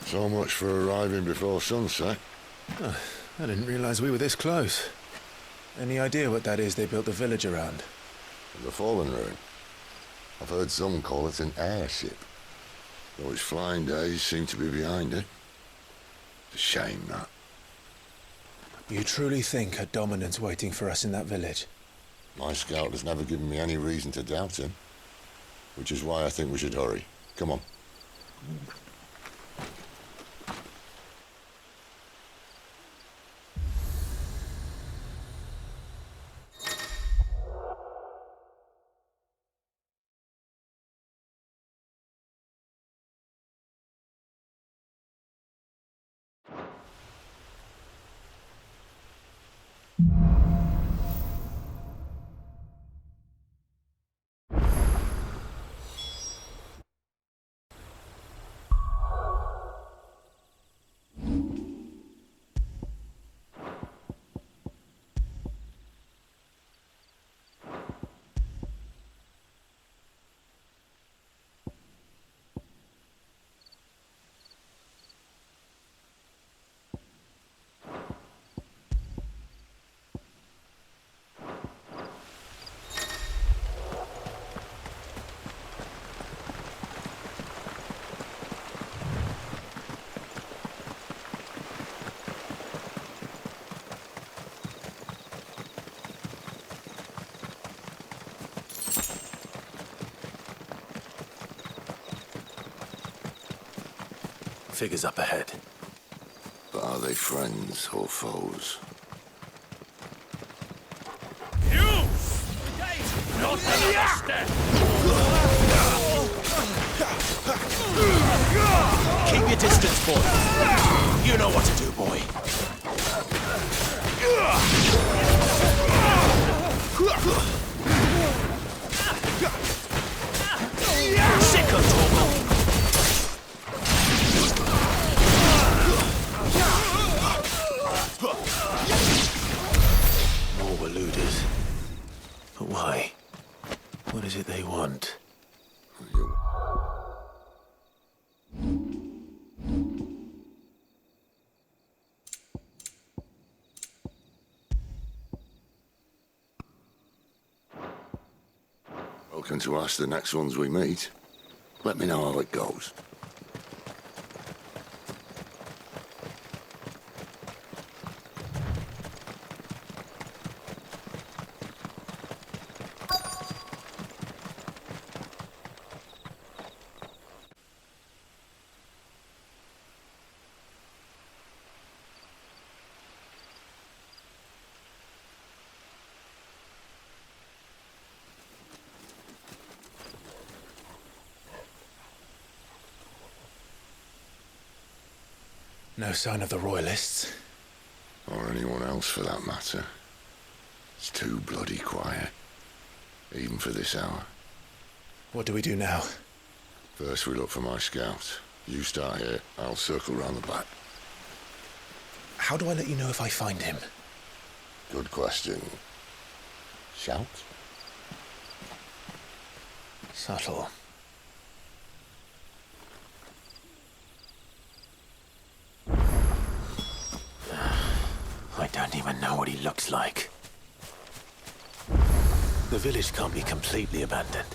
So much for arriving before sunset. Oh, I didn't realize we were this close. Any idea what that is they built the village around? The Fallen Ruin. I've heard some call it an airship. Though its flying days seem to be behind it. It's a shame, that. You truly think a dominant's waiting for us in that village? My scout has never given me any reason to doubt him. Which is why I think we should hurry. Come on. Figures up ahead. But are they friends or foes? You! Not another step! Keep your distance, boy. You know what to do, boy. Sick of talk. More were looters. But why? What is it they want? Welcome to ask the next ones we meet. Let me know how it goes. No sign of the Royalists. Or anyone else for that matter. It's too bloody quiet. Even for this hour. What do we do now? First we look for my scout. You start here, I'll circle round the back. How do I let you know if I find him? Good question. Shout? Subtle. I don't even know what he looks like. The village can't be completely abandoned,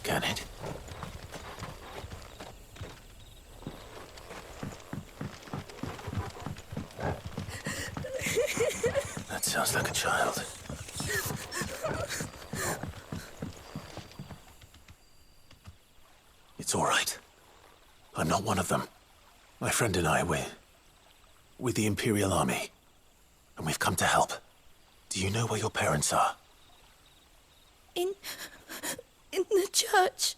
can it? That sounds like a child. It's all right. I'm not one of them. My friend and I, we're with the Imperial Army. And we've come to help. Do you know where your parents are? In the church.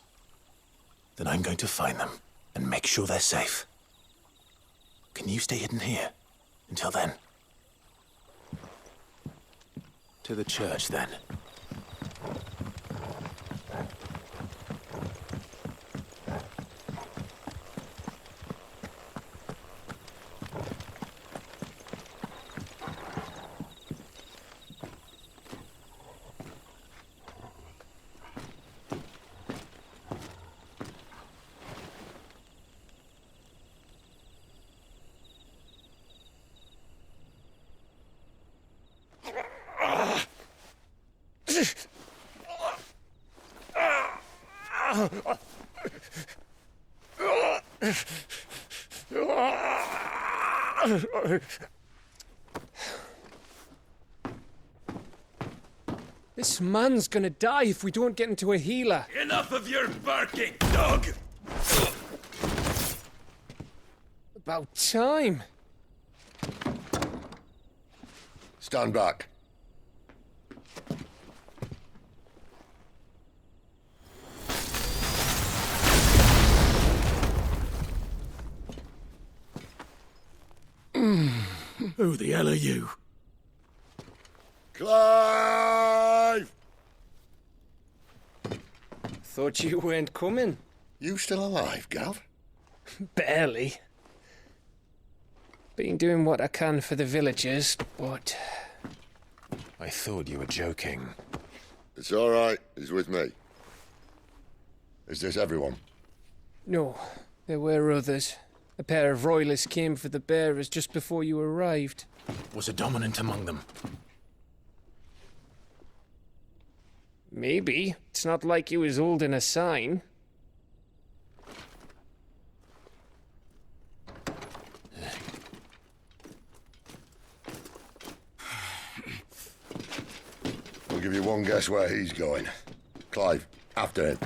Then I'm going to find them and make sure they're safe. Can you stay hidden here until then? To the church, then. This man's gonna die if we don't get into a healer. Enough of your barking, dog! About time. Stand back. Who the hell are you? Clive! Thought you weren't coming. You still alive, Gav? Barely. Been doing what I can for the villagers, but... I thought you were joking. It's all right. He's with me. Is this everyone? No, there were others. A pair of royalists came for the bearers just before you arrived. Was a dominant among them? Maybe. It's not like he was holding a sign. I'll give you one guess where he's going. Clive, after him.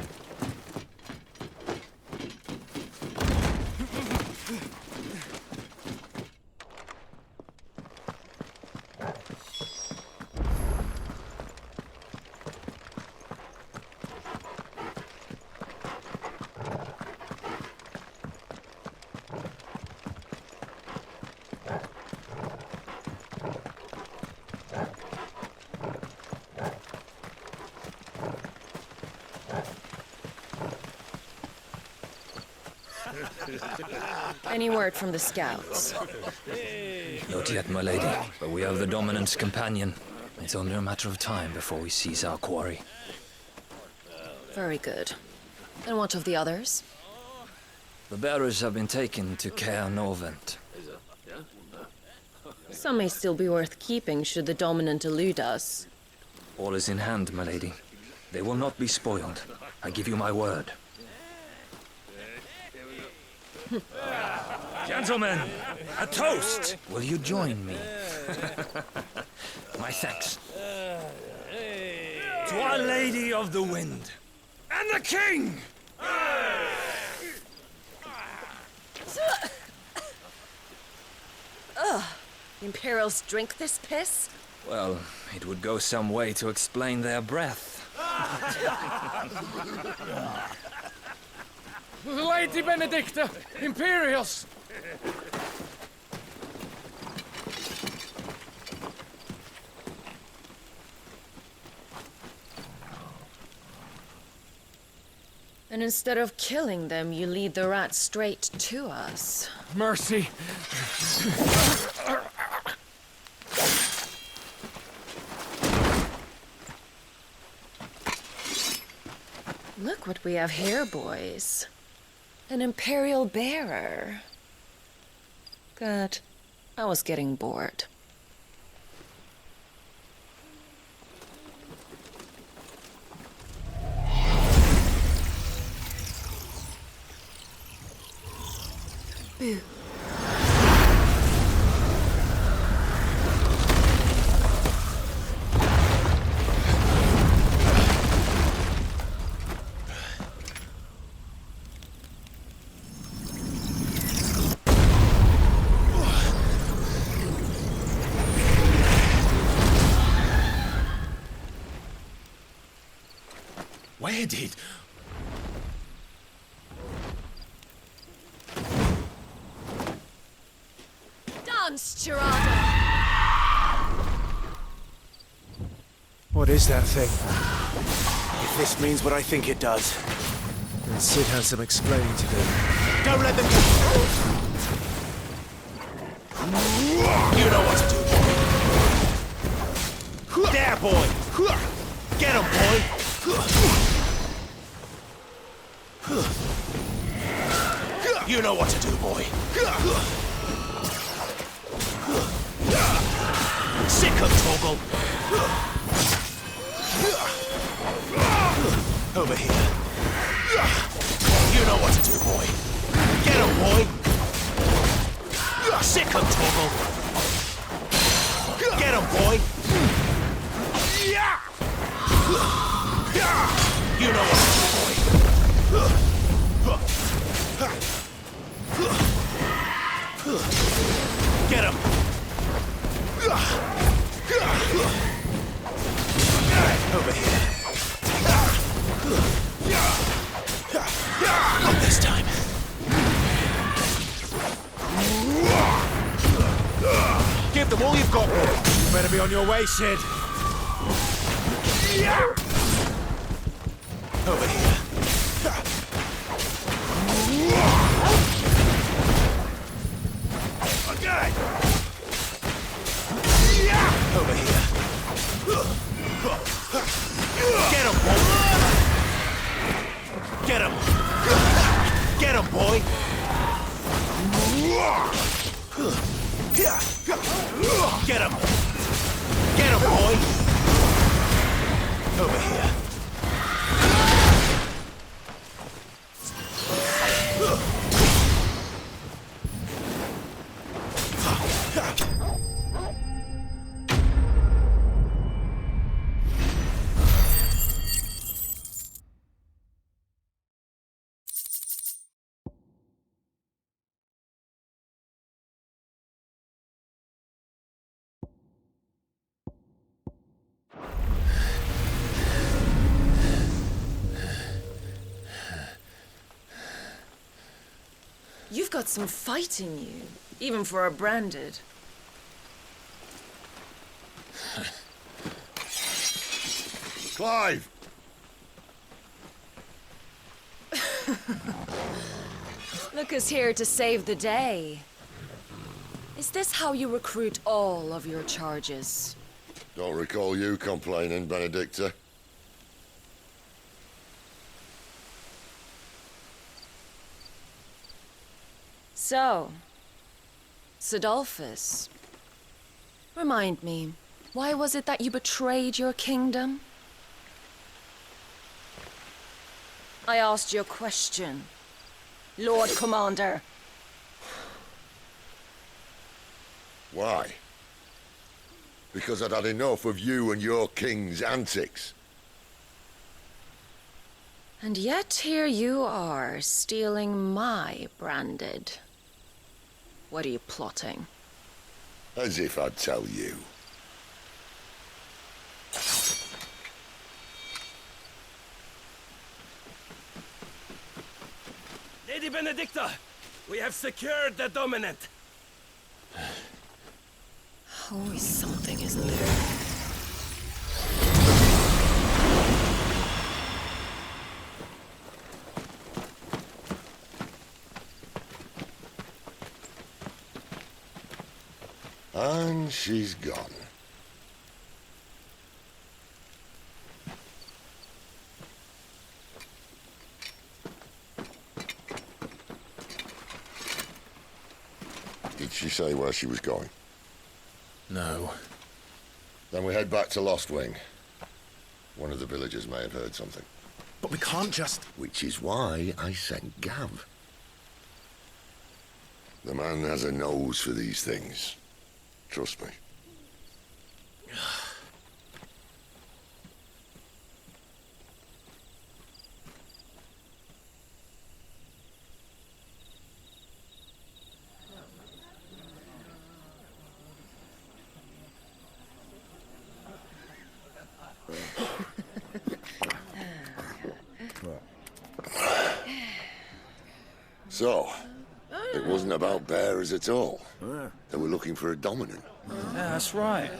Any word from the scouts? Not yet, my lady, but we have the dominant's companion. It's only a matter of time before we seize our quarry. Very good. And what of the others? The bearers have been taken to Caer Norvent. Some may still be worth keeping should the dominant elude us. All is in hand, my lady. They will not be spoiled. I give you my word. Gentlemen, a toast! Will you join me? My thanks. To Our Lady of the Wind. And the King! Ugh. Imperials drink this piss? Well, it would go some way to explain their breath. Lady Benedicta! Imperials! And instead of killing them, you lead the rats straight to us. Mercy! Look what we have here, boys. An Imperial bearer. Good. I was getting bored. Boo. Where did... Dance, Tirana! What is that thing? If this means what I think it does, then Sid has some explaining to do. Don't let them get... You know what to do. There, boy! Get him, boy! You know what to do, boy. Sick of Toggle. Over here. You know what to do, boy. Get him, boy. Sick 'em, Torgal! Get 'em, boy! You know what to do, boy! Get 'em! Over here. Not this time. Give them all you've got. You better be on your way, Sid. Over here. Okay. Over here. Get him, boy. Get him. Get him, boy. Get him. Get him, boy. Over here. You've got some fight in you, even for a branded. Clive! Look who's here to save the day. Is this how you recruit all of your charges? Don't recall you complaining, Benedicta. So, Sidolphus, remind me, why was it that you betrayed your kingdom? I asked you a question, Lord Commander. Why? Because I'd had enough of you and your king's antics. And yet here you are, stealing my branded. What are you plotting? As if I'd tell you. Lady Benedicta, we have secured the dominant. Always something, isn't there? And she's gone. Did she say where she was going? No. Then we head back to Lost Wing. One of the villagers may have heard something. But we can't just... Which is why I sent Gav. The man has a nose for these things. Trust me. So, it wasn't about bearers at all. They were looking for a dominant. Yeah, that's right.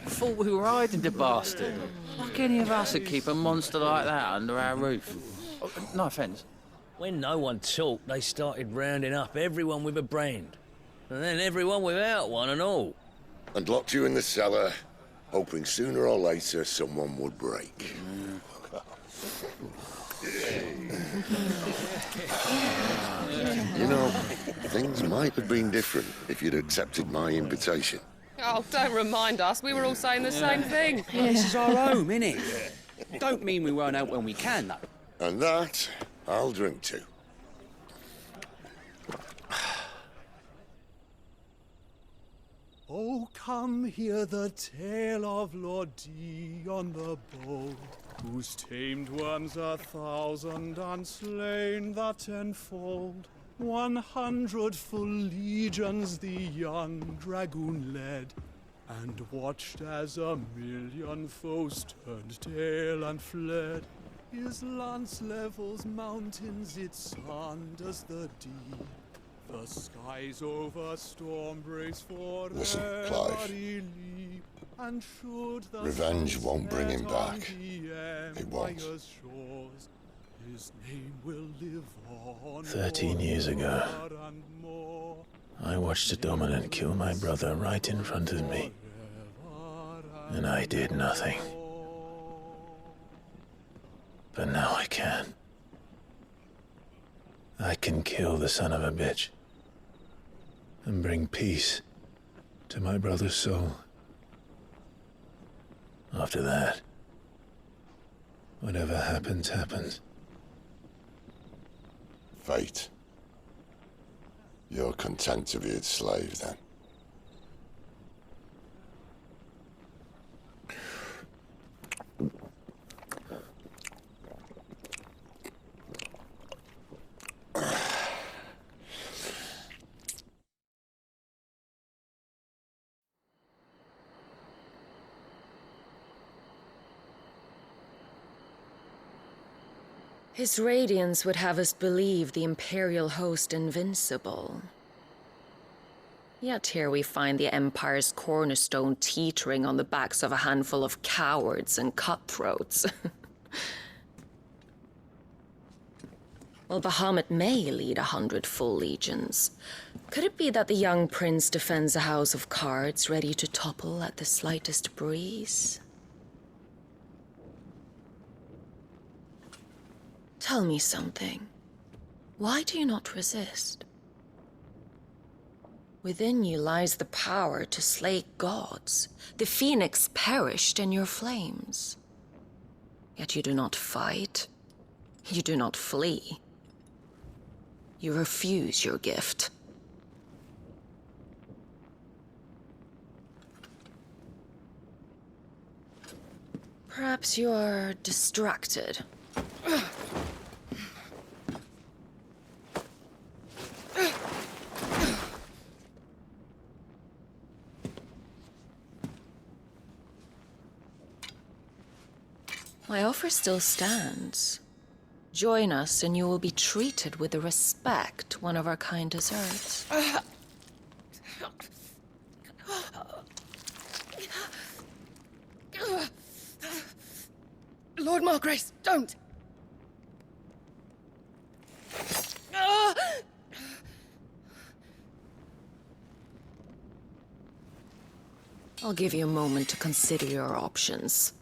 Thought we were hiding the bastard. Like any of us would keep a monster like that under our roof. Oh, no offence. When no one talked, they started rounding up everyone with a brand. And then everyone without one and all. And locked you in the cellar, hoping sooner or later someone would break. You know, things might have been different if you'd accepted my invitation. Oh, don't remind us. We were all saying the same thing. Yeah, this is our home, innit? Don't mean we won't out when we can, though. And that, I'll drink to. come hear the tale of Lord Dion the Bold, whose tamed worms 1,000 and slain the tenfold. 100 full legions the young dragoon led, and watched as 1,000,000 foes turned tail and fled. His lance levels mountains, it sanders the deep. The skies over storm brace for Listen, Clive. and should the Revenge won't bring him back. It won't. His name will live on. 13 years ago, I watched a dominant kill my brother right in front of me, and I did nothing. But now I can. I can kill the son of a bitch and bring peace to my brother's soul. After that, whatever happens, happens. Fate. You're content to be its slave, then? His radiance would have us believe the Imperial host invincible. Yet here we find the Empire's cornerstone teetering on the backs of a handful of cowards and cutthroats. Well, Bahamut may lead 100 full legions. Could it be that the young prince defends a house of cards ready to topple at the slightest breeze? Tell me something. Why do you not resist? Within you lies the power to slay gods. The phoenix perished in your flames. Yet you do not fight. You do not flee. You refuse your gift. Perhaps you are distracted. My offer still stands. Join us and you will be treated with the respect one of our kind deserves. Lord Margrace, don't! I'll give you a moment to consider your options.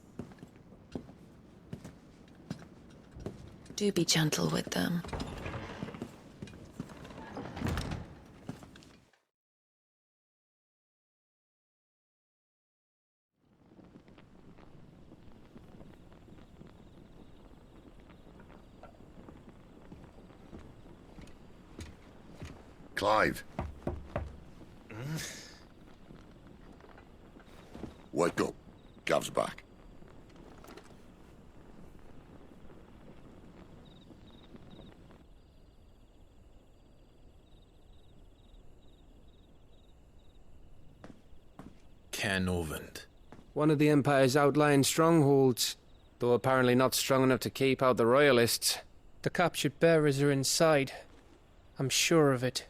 Do be gentle with them. Clive. Wake up. Gav's back. Canovant. One of the Empire's outlying strongholds, though apparently not strong enough to keep out the Royalists. The captured bearers are inside. I'm sure of it.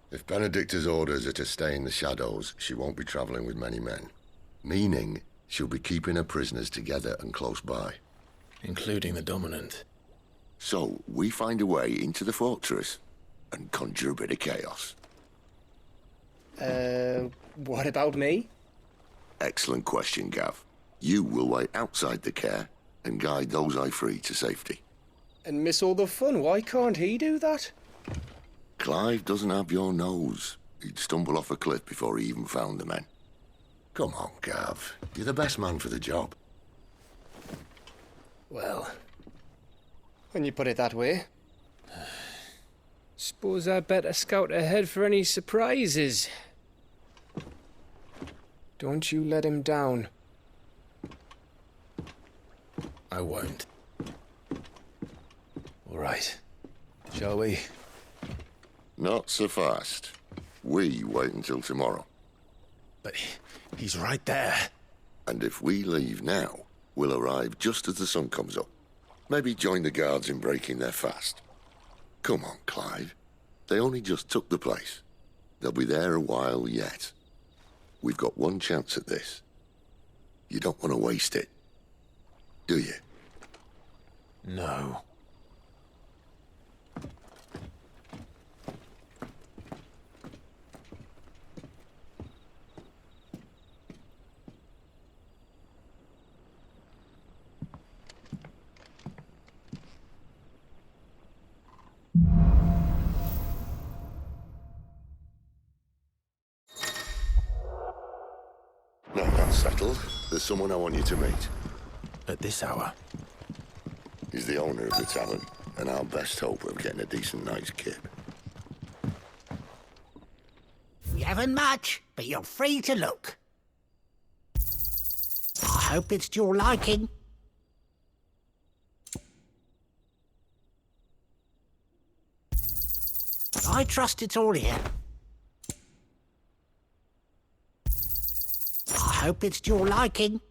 If Benedicta's orders are to stay in the shadows, she won't be traveling with many men. Meaning, she'll be keeping her prisoners together and close by. Including the Dominant. So, we find a way into the fortress and conjure a bit of chaos. What about me? Excellent question, Gav. You will wait outside the care and guide those I free to safety. And miss all the fun. Why can't he do that? Clive doesn't have your nose. He'd stumble off a cliff before he even found the men. Come on, Gav. You're the best man for the job. Well, when you put it that way. Suppose I'd better scout ahead for any surprises. Don't you let him down. I won't. All right. Shall we? Not so fast. We wait until tomorrow. But he's right there. And if we leave now, we'll arrive just as the sun comes up. Maybe join the guards in breaking their fast. Come on, Clive. They only just took the place. They'll be there a while yet. We've got one chance at this. You don't want to waste it, do you? No. Now that's settled. There's someone I want you to meet. At this hour? He's the owner of the tavern, and our best hope of getting a decent night's kip. We haven't much, but you're free to look. I hope it's to your liking. I trust it's all here. I hope it's to your liking.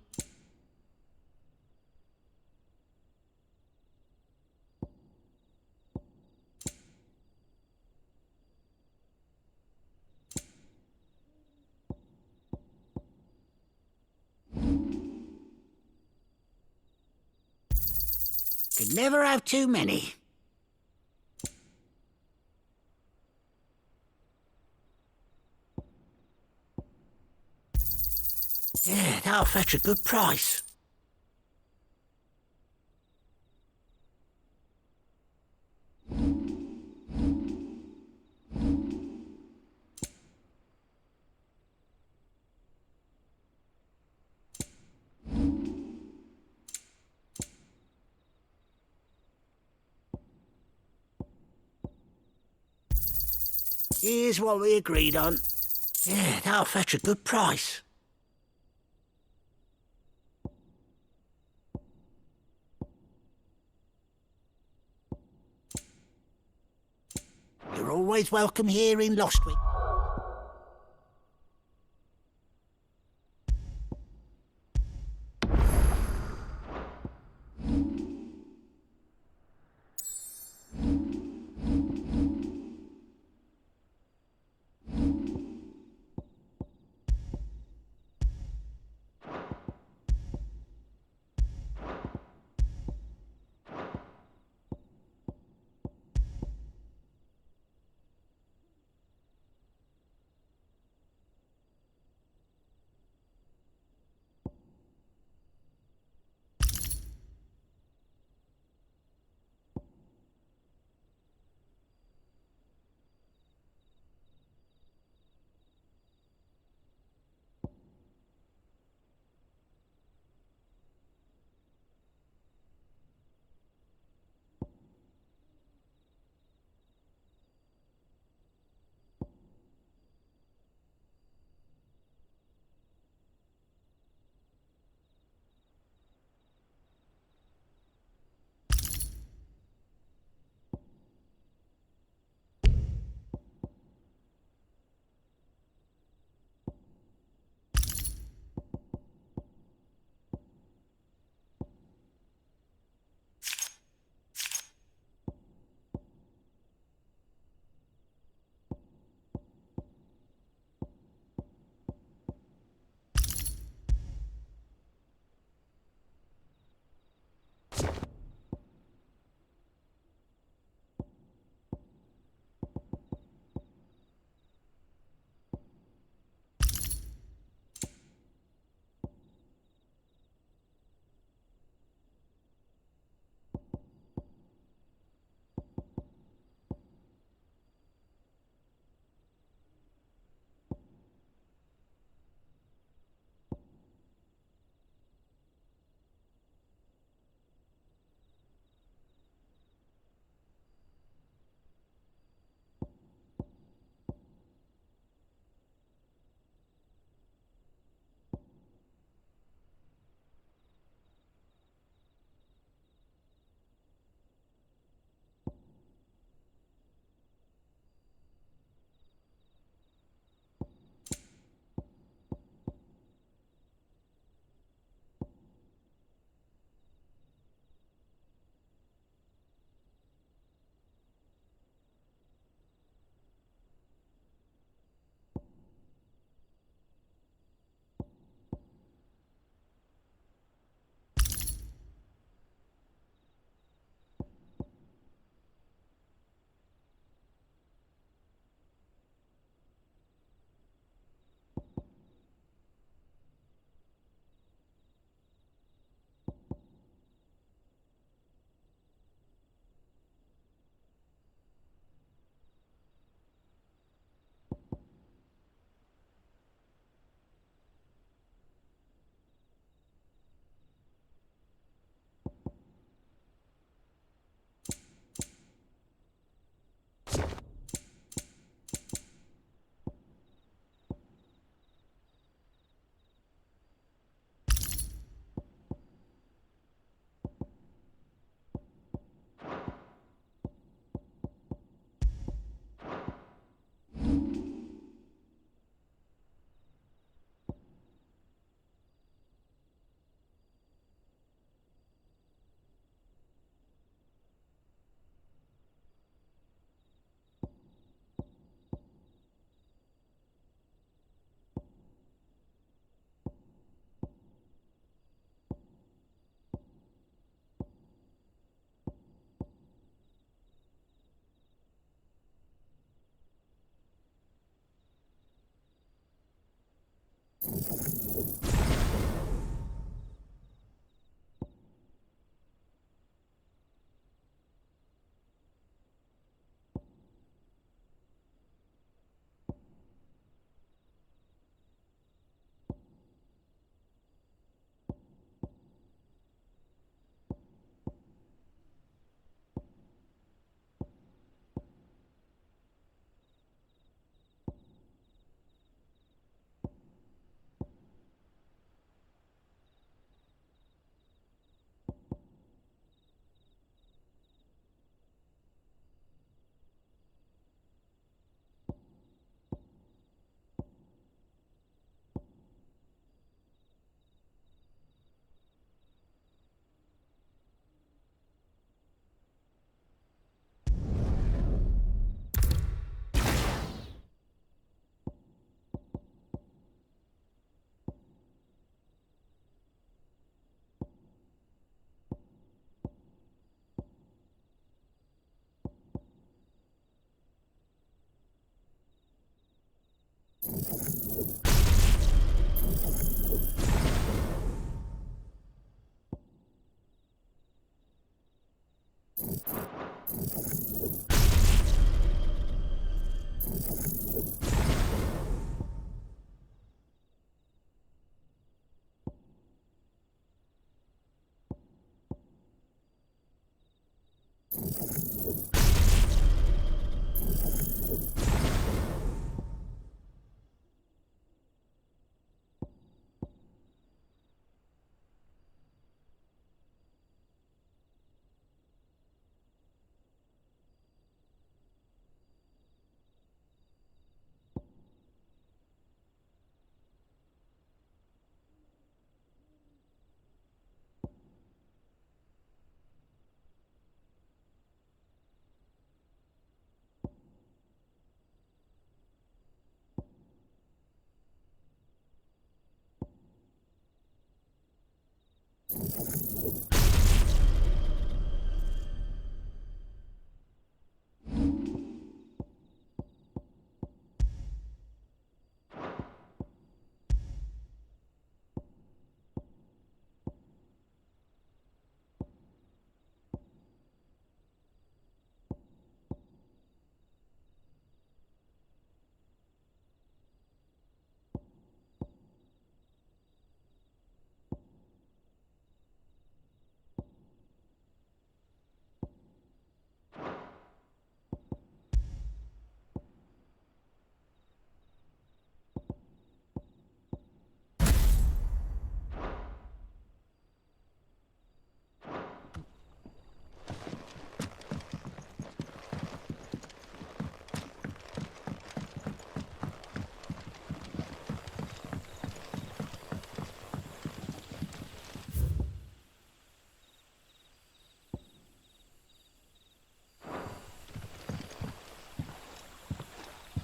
Could never have too many. Yeah, that'll fetch a good price. Here's what we agreed on. Yeah, that'll fetch a good price. You're always welcome here in Lostwick.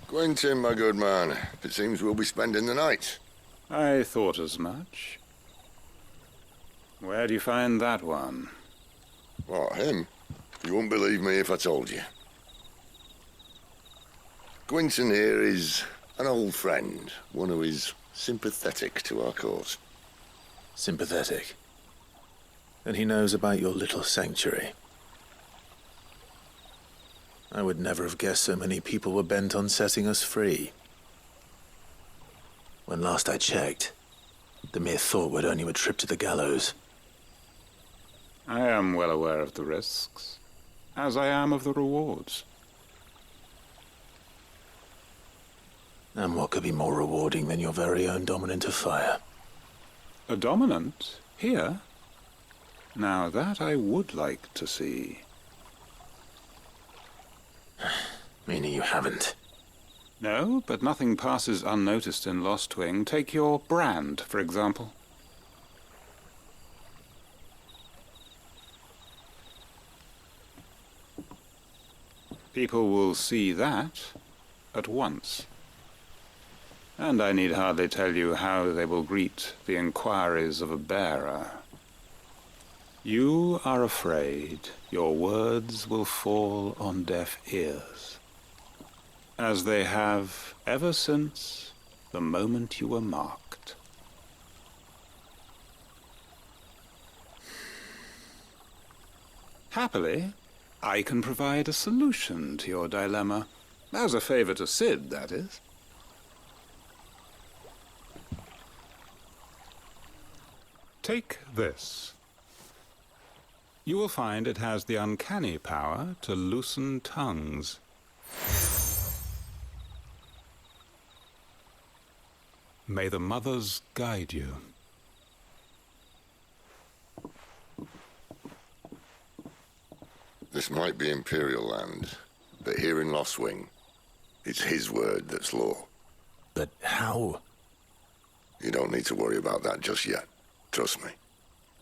Quentin, my good man. It seems we'll be spending the night. I thought as much. Where do you find that one? What, him? You wouldn't believe me if I told you. Quentin here is an old friend, one who is sympathetic to our cause. Sympathetic? And he knows about your little sanctuary. I would never have guessed so many people were bent on setting us free. When last I checked, the mere thought would earn you a trip to the gallows. I am well aware of the risks, as I am of the rewards. And what could be more rewarding than your very own dominant of fire? A dominant? Here? Now that I would like to see. Meaning you haven't? No, but nothing passes unnoticed in Lostwing. Take your brand, for example. People will see that at once. And I need hardly tell you how they will greet the inquiries of a bearer. You are afraid your words will fall on deaf ears, as they have ever since the moment you were marked. Happily, I can provide a solution to your dilemma, as a favor to Sid, that is. Take this. You will find it has the uncanny power to loosen tongues. May the mothers guide you. This might be Imperial land, but here in Lostwing, it's his word that's law. But how? You don't need to worry about that just yet. Trust me.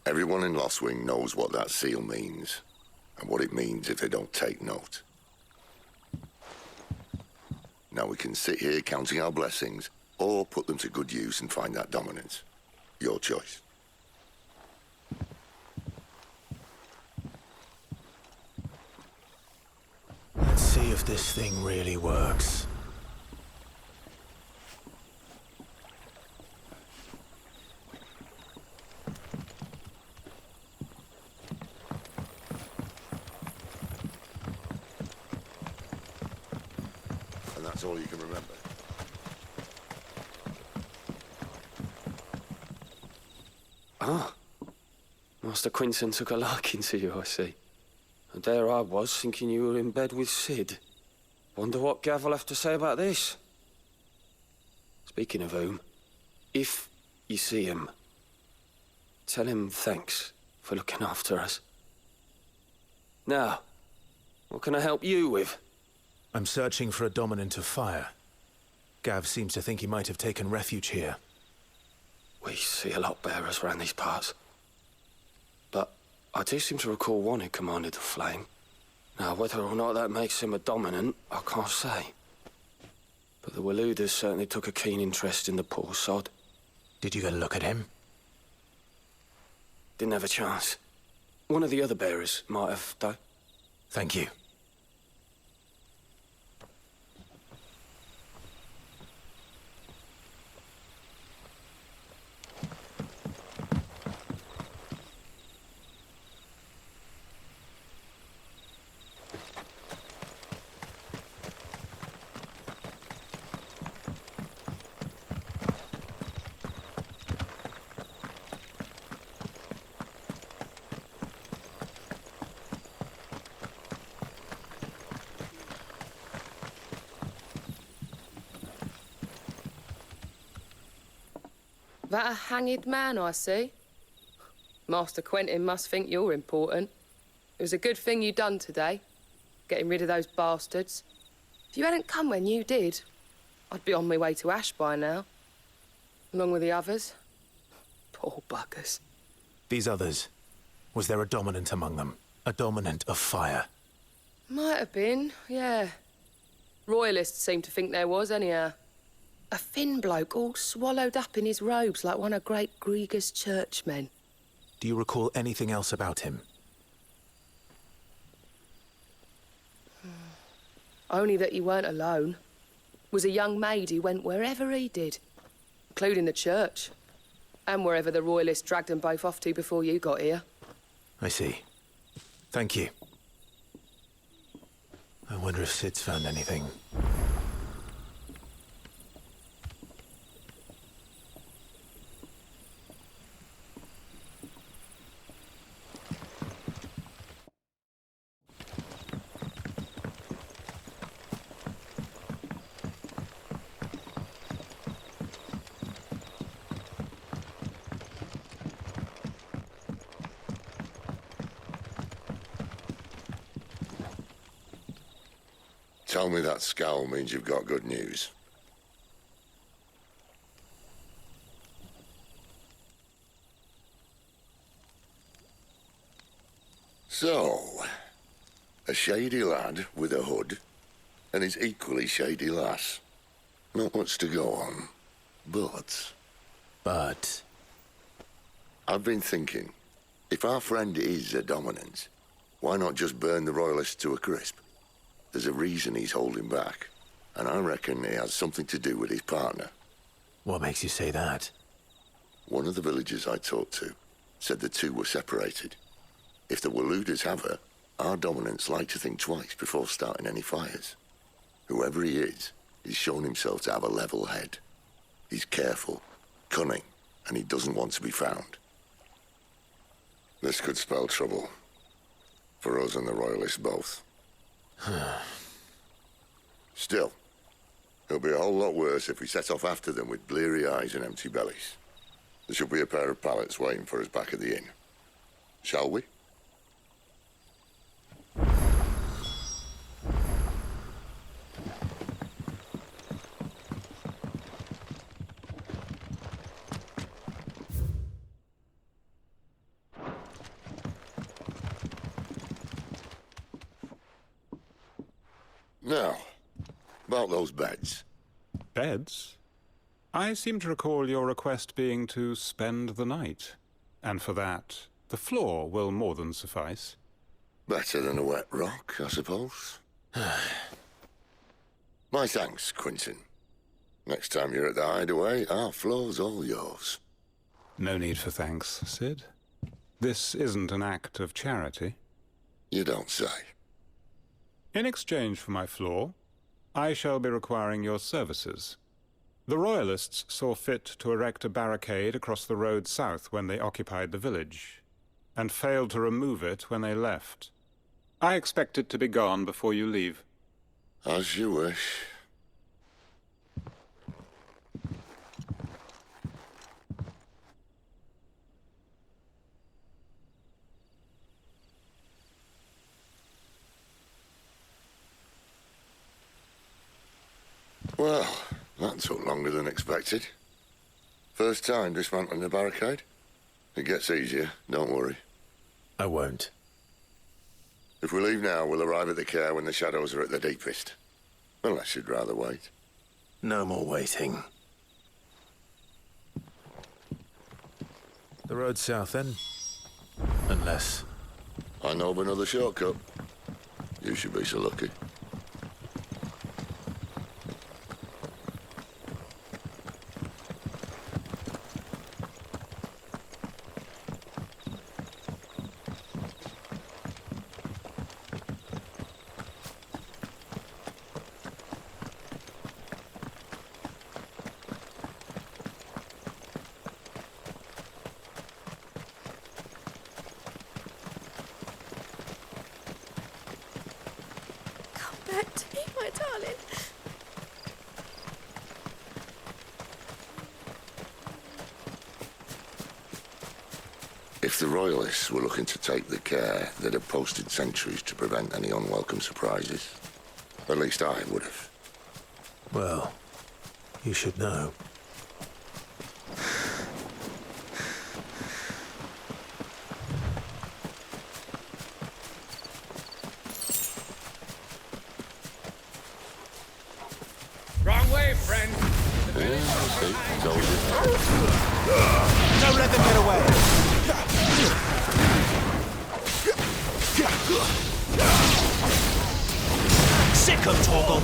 Everyone in Lostwing knows what that seal means, and what it means if they don't take note. Now we can sit here counting our blessings, or put them to good use and find that dominance. Your choice. Let's see if this thing really works. And that's all you can remember. Ah. Master Quinton took a liking to you, I see. And there I was, thinking you were in bed with Sid. Wonder what Gav will have to say about this. Speaking of whom, if you see him, tell him thanks for looking after us. Now, what can I help you with? I'm searching for a dominant of fire. Gav seems to think he might have taken refuge here. We see a lot bearers around these parts. But I do seem to recall one who commanded the flame. Now, whether or not that makes him a dominant, I can't say. But the Waluders certainly took a keen interest in the poor sod. Did you get a look at him? Didn't have a chance. One of the other bearers might have, though. Thank you. That a hanged man I see? Master Quentin must think you're important. It was a good thing you done today, getting rid of those bastards. If you hadn't come when you did, I'd be on my way to Ash by now, along with the others. Poor buggers. These others, was there a dominant among them? A dominant of fire? Might have been, yeah. Royalists seem to think there was, anyhow. A thin bloke all swallowed up in his robes like one of Great Grieger's churchmen. Do you recall anything else about him? Only that he weren't alone. Was a young maid who went wherever he did, including the church, and wherever the Royalists dragged them both off to before you got here. I see. Thank you. I wonder if Sid's found anything. Tell me that scowl means you've got good news. So, a shady lad with a hood, and his equally shady lass. Not much to go on, but... I've been thinking, if our friend is a dominant, why not just burn the Royalists to a crisp? There's a reason he's holding back, and I reckon it has something to do with his partner. What makes you say that? One of the villagers I talked to said the two were separated. If the Waluders have her, our dominants like to think twice before starting any fires. Whoever he is, he's shown himself to have a level head. He's careful, cunning, and he doesn't want to be found. This could spell trouble. For us and the Royalists both. Still, it'll be a whole lot worse if we set off after them with bleary eyes and empty bellies. There should be a pair of pallets waiting for us back at the inn. Shall we? Now, about those beds. Beds? I seem to recall your request being to spend the night. And for that, the floor will more than suffice. Better than a wet rock, I suppose. My thanks, Quentin. Next time you're at the hideaway, our floor's all yours. No need for thanks, Sid. This isn't an act of charity. You don't say. In exchange for my floor, I shall be requiring your services. The Royalists saw fit to erect a barricade across the road south when they occupied the village, and failed to remove it when they left. I expect it to be gone before you leave. As you wish. Well, that took longer than expected. First time dismantling the barricade? It gets easier, don't worry. I won't. If we leave now, we'll arrive at the care when the shadows are at their deepest. Unless you'd rather wait. No more waiting. The road south then? Unless... I know of another shortcut. You should be so lucky. Back to me, my darling. If the Royalists were looking to take the care, they'd have posted sentries to prevent any unwelcome surprises. At least I would have. Well, you should know. Wrong way, friend. Told you. Don't let them get away! Sick of Torgal!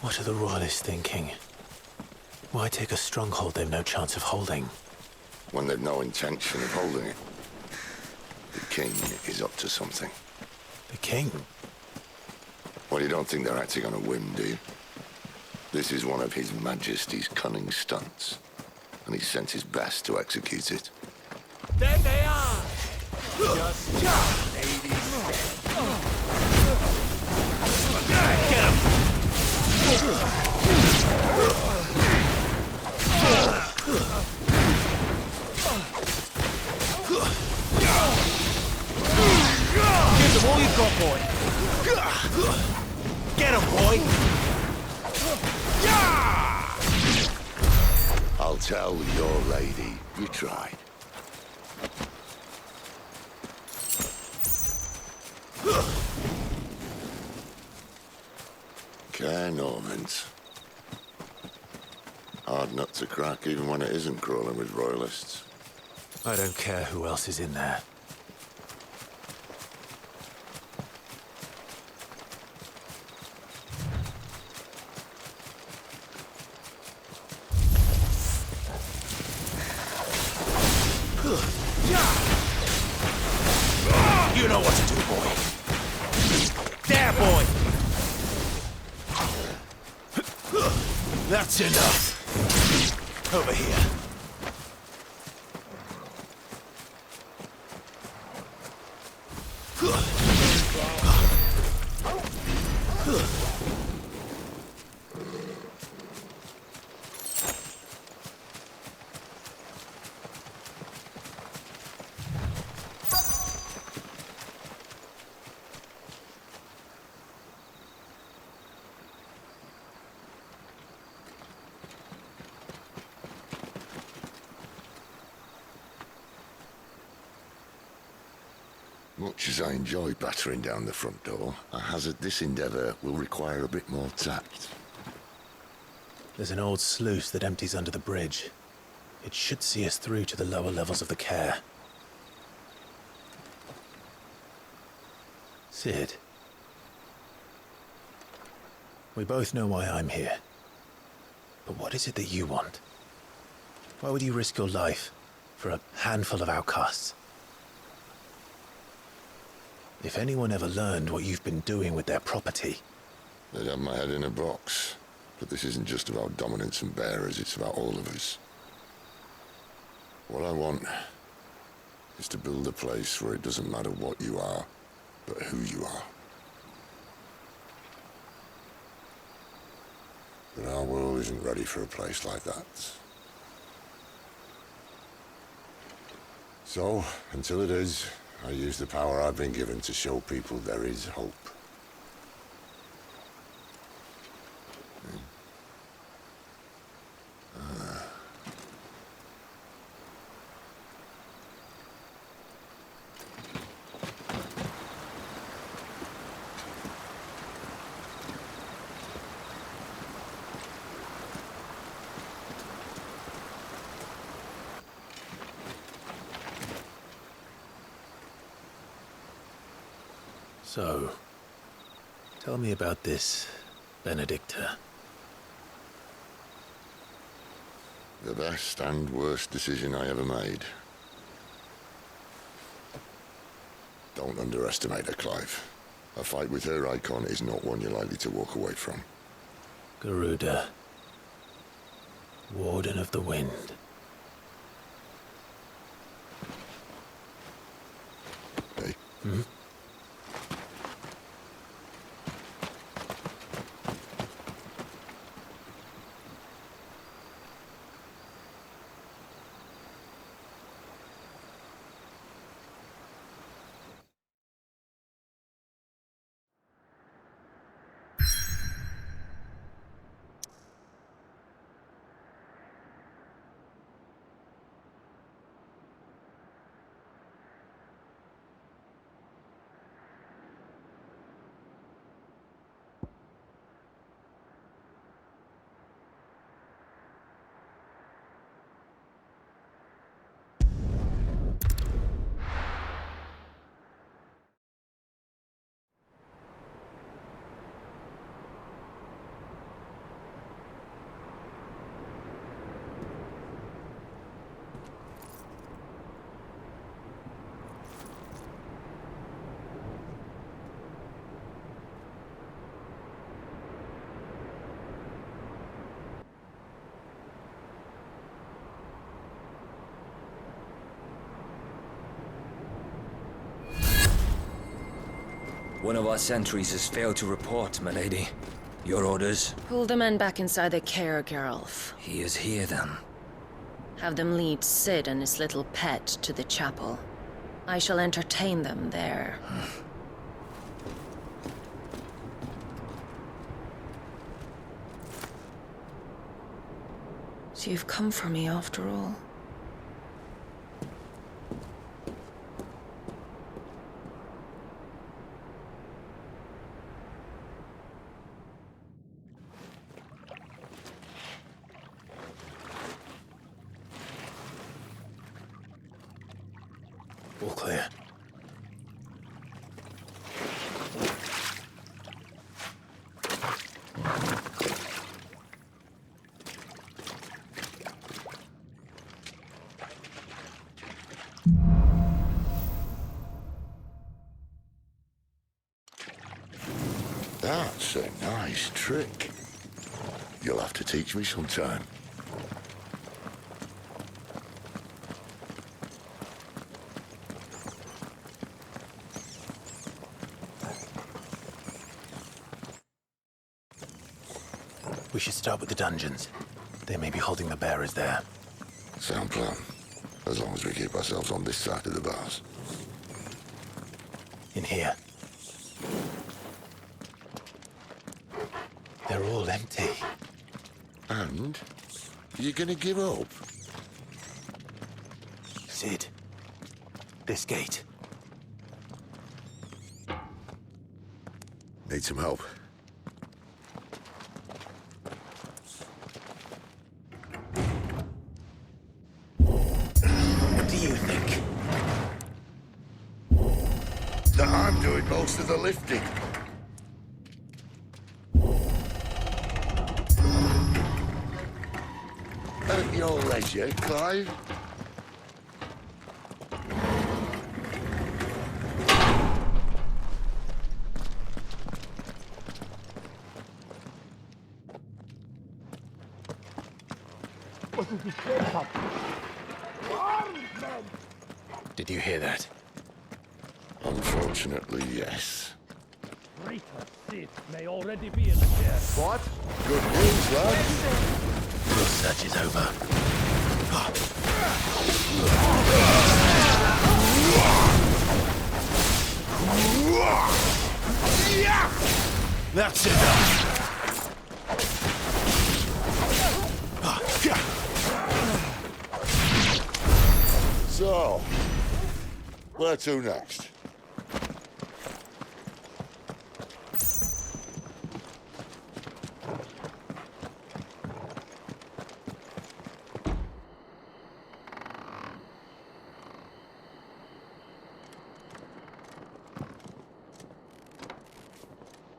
What are the Royalists thinking? Why take a stronghold they've no chance of holding? When they've no intention of holding it. The king is up to something. The king? Well, you don't think they're acting on a whim, do you? This is one of His Majesty's cunning stunts, and he's sent his best to execute it. There they are! Just ladies. Get him! Give them all you've got, boy. Get him, boy. I'll tell your lady you tried. Care Normans. Hard nut to crack even when it isn't crawling with Royalists. I don't care who else is in there. You know what to do, boy. There, boy. That's enough. Over here. Much as I enjoy battering down the front door, I hazard this endeavour will require a bit more tact. There's an old sluice that empties under the bridge. It should see us through to the lower levels of the care. Sid. We both know why I'm here. But what is it that you want? Why would you risk your life for a handful of outcasts? If anyone ever learned what you've been doing with their property... They'd have my head in a box. But this isn't just about dominance and bearers, it's about all of us. What I want is to build a place where it doesn't matter what you are, but who you are. But our world isn't ready for a place like that. So, until it is, I use the power I've been given to show people there is hope. So, tell me about this Benedicta. The best and worst decision I ever made. Don't underestimate her, Clive. A fight with her Eikon is not one you're likely to walk away from. Garuda. Warden of the Wind. Hey? Hmm? One of our sentries has failed to report, milady. Your orders? Pull the men back inside the care, Geralf. He is here, then. Have them lead Sid and his little pet to the chapel. I shall entertain them there. So you've come for me after all. All clear. That's a nice trick. You'll have to teach me sometime. We should start with the dungeons. They may be holding the bearers there. Sound plan. As long as we keep ourselves on this side of the bars. In here. They're all empty. And? You gonna give up? Sid. This gate. Need some help. What do you think? That I'm doing most of the lifting. At your leisure, Clive. Did you hear that? Unfortunately, yes. Traitor Sid may already be in here. What? Good news, lads. Your search is over. That's enough. So, where to next?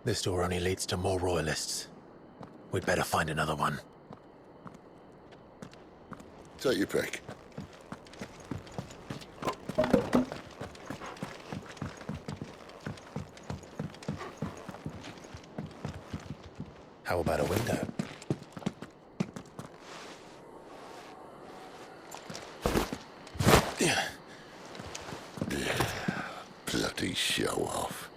This door only leads to more royalists. We'd better find another one. Take your pick. How about a window? Bloody show off.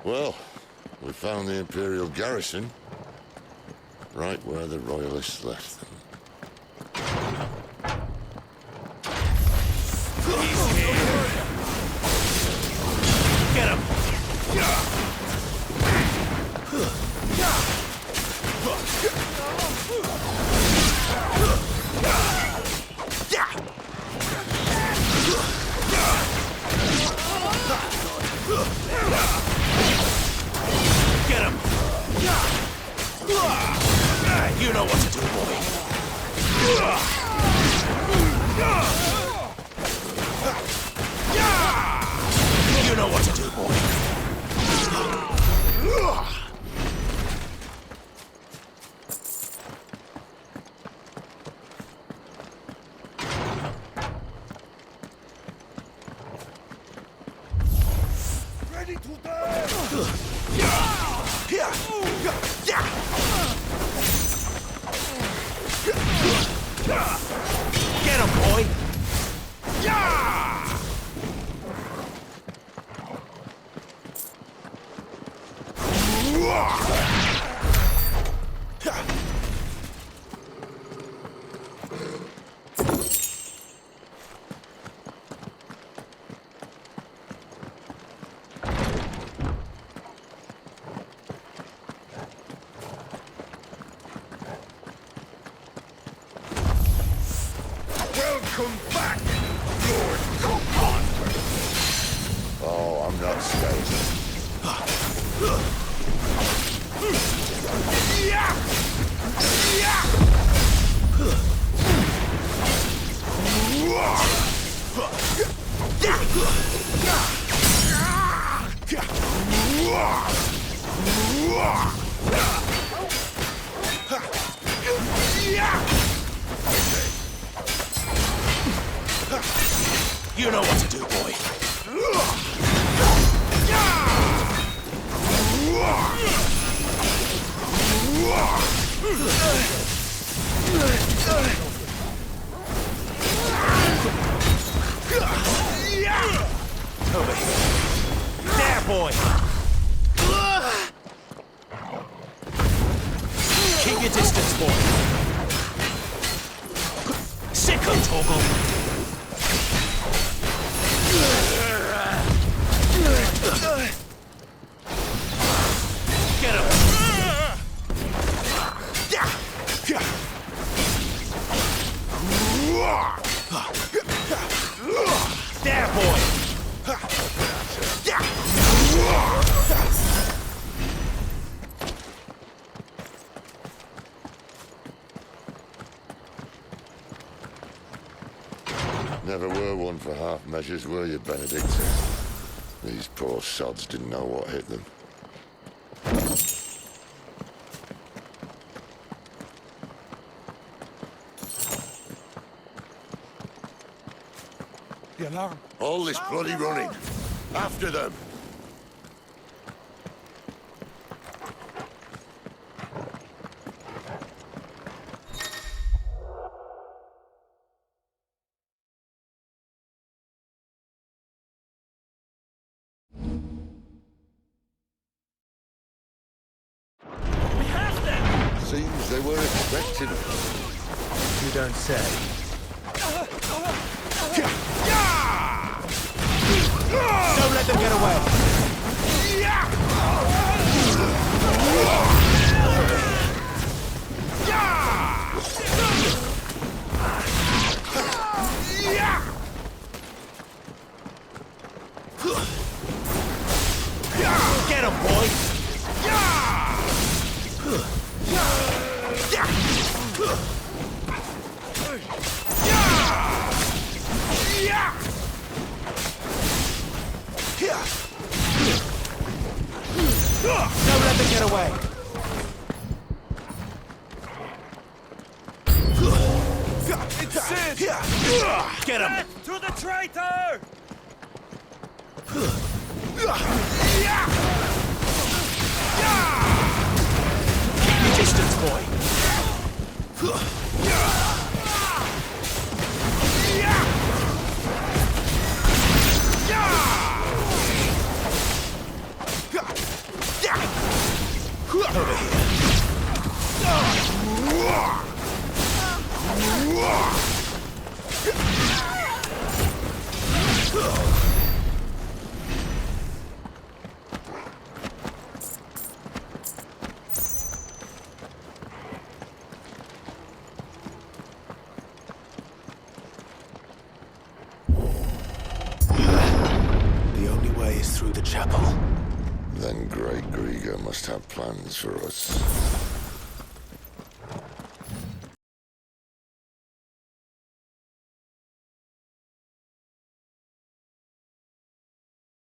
Well, we found the Imperial garrison, right where the Royalists left them. Get him! Get him! You know what to do, boy. You know what to do, boy. Ready to die! Get him, boy! Welcome back, Lord Commander! Oh, I'm not scared. You know what to do, boy. Over here. There, boy. Keep your distance, boy. Sicko, Toggle. Get him! There, boy! Never were one for half measures, were you, Benedict? These poor sods didn't know what hit them. The alarm. All this bloody running. After them. Seems they were expecting us. You don't say. Don't let them get away! Get him, boys! Don't let them get away! It's Sid! Get him! Death to the traitor! Keep your distance, boy! Over here. The only way is through the chapel. Then Great Grieger must have plans for us.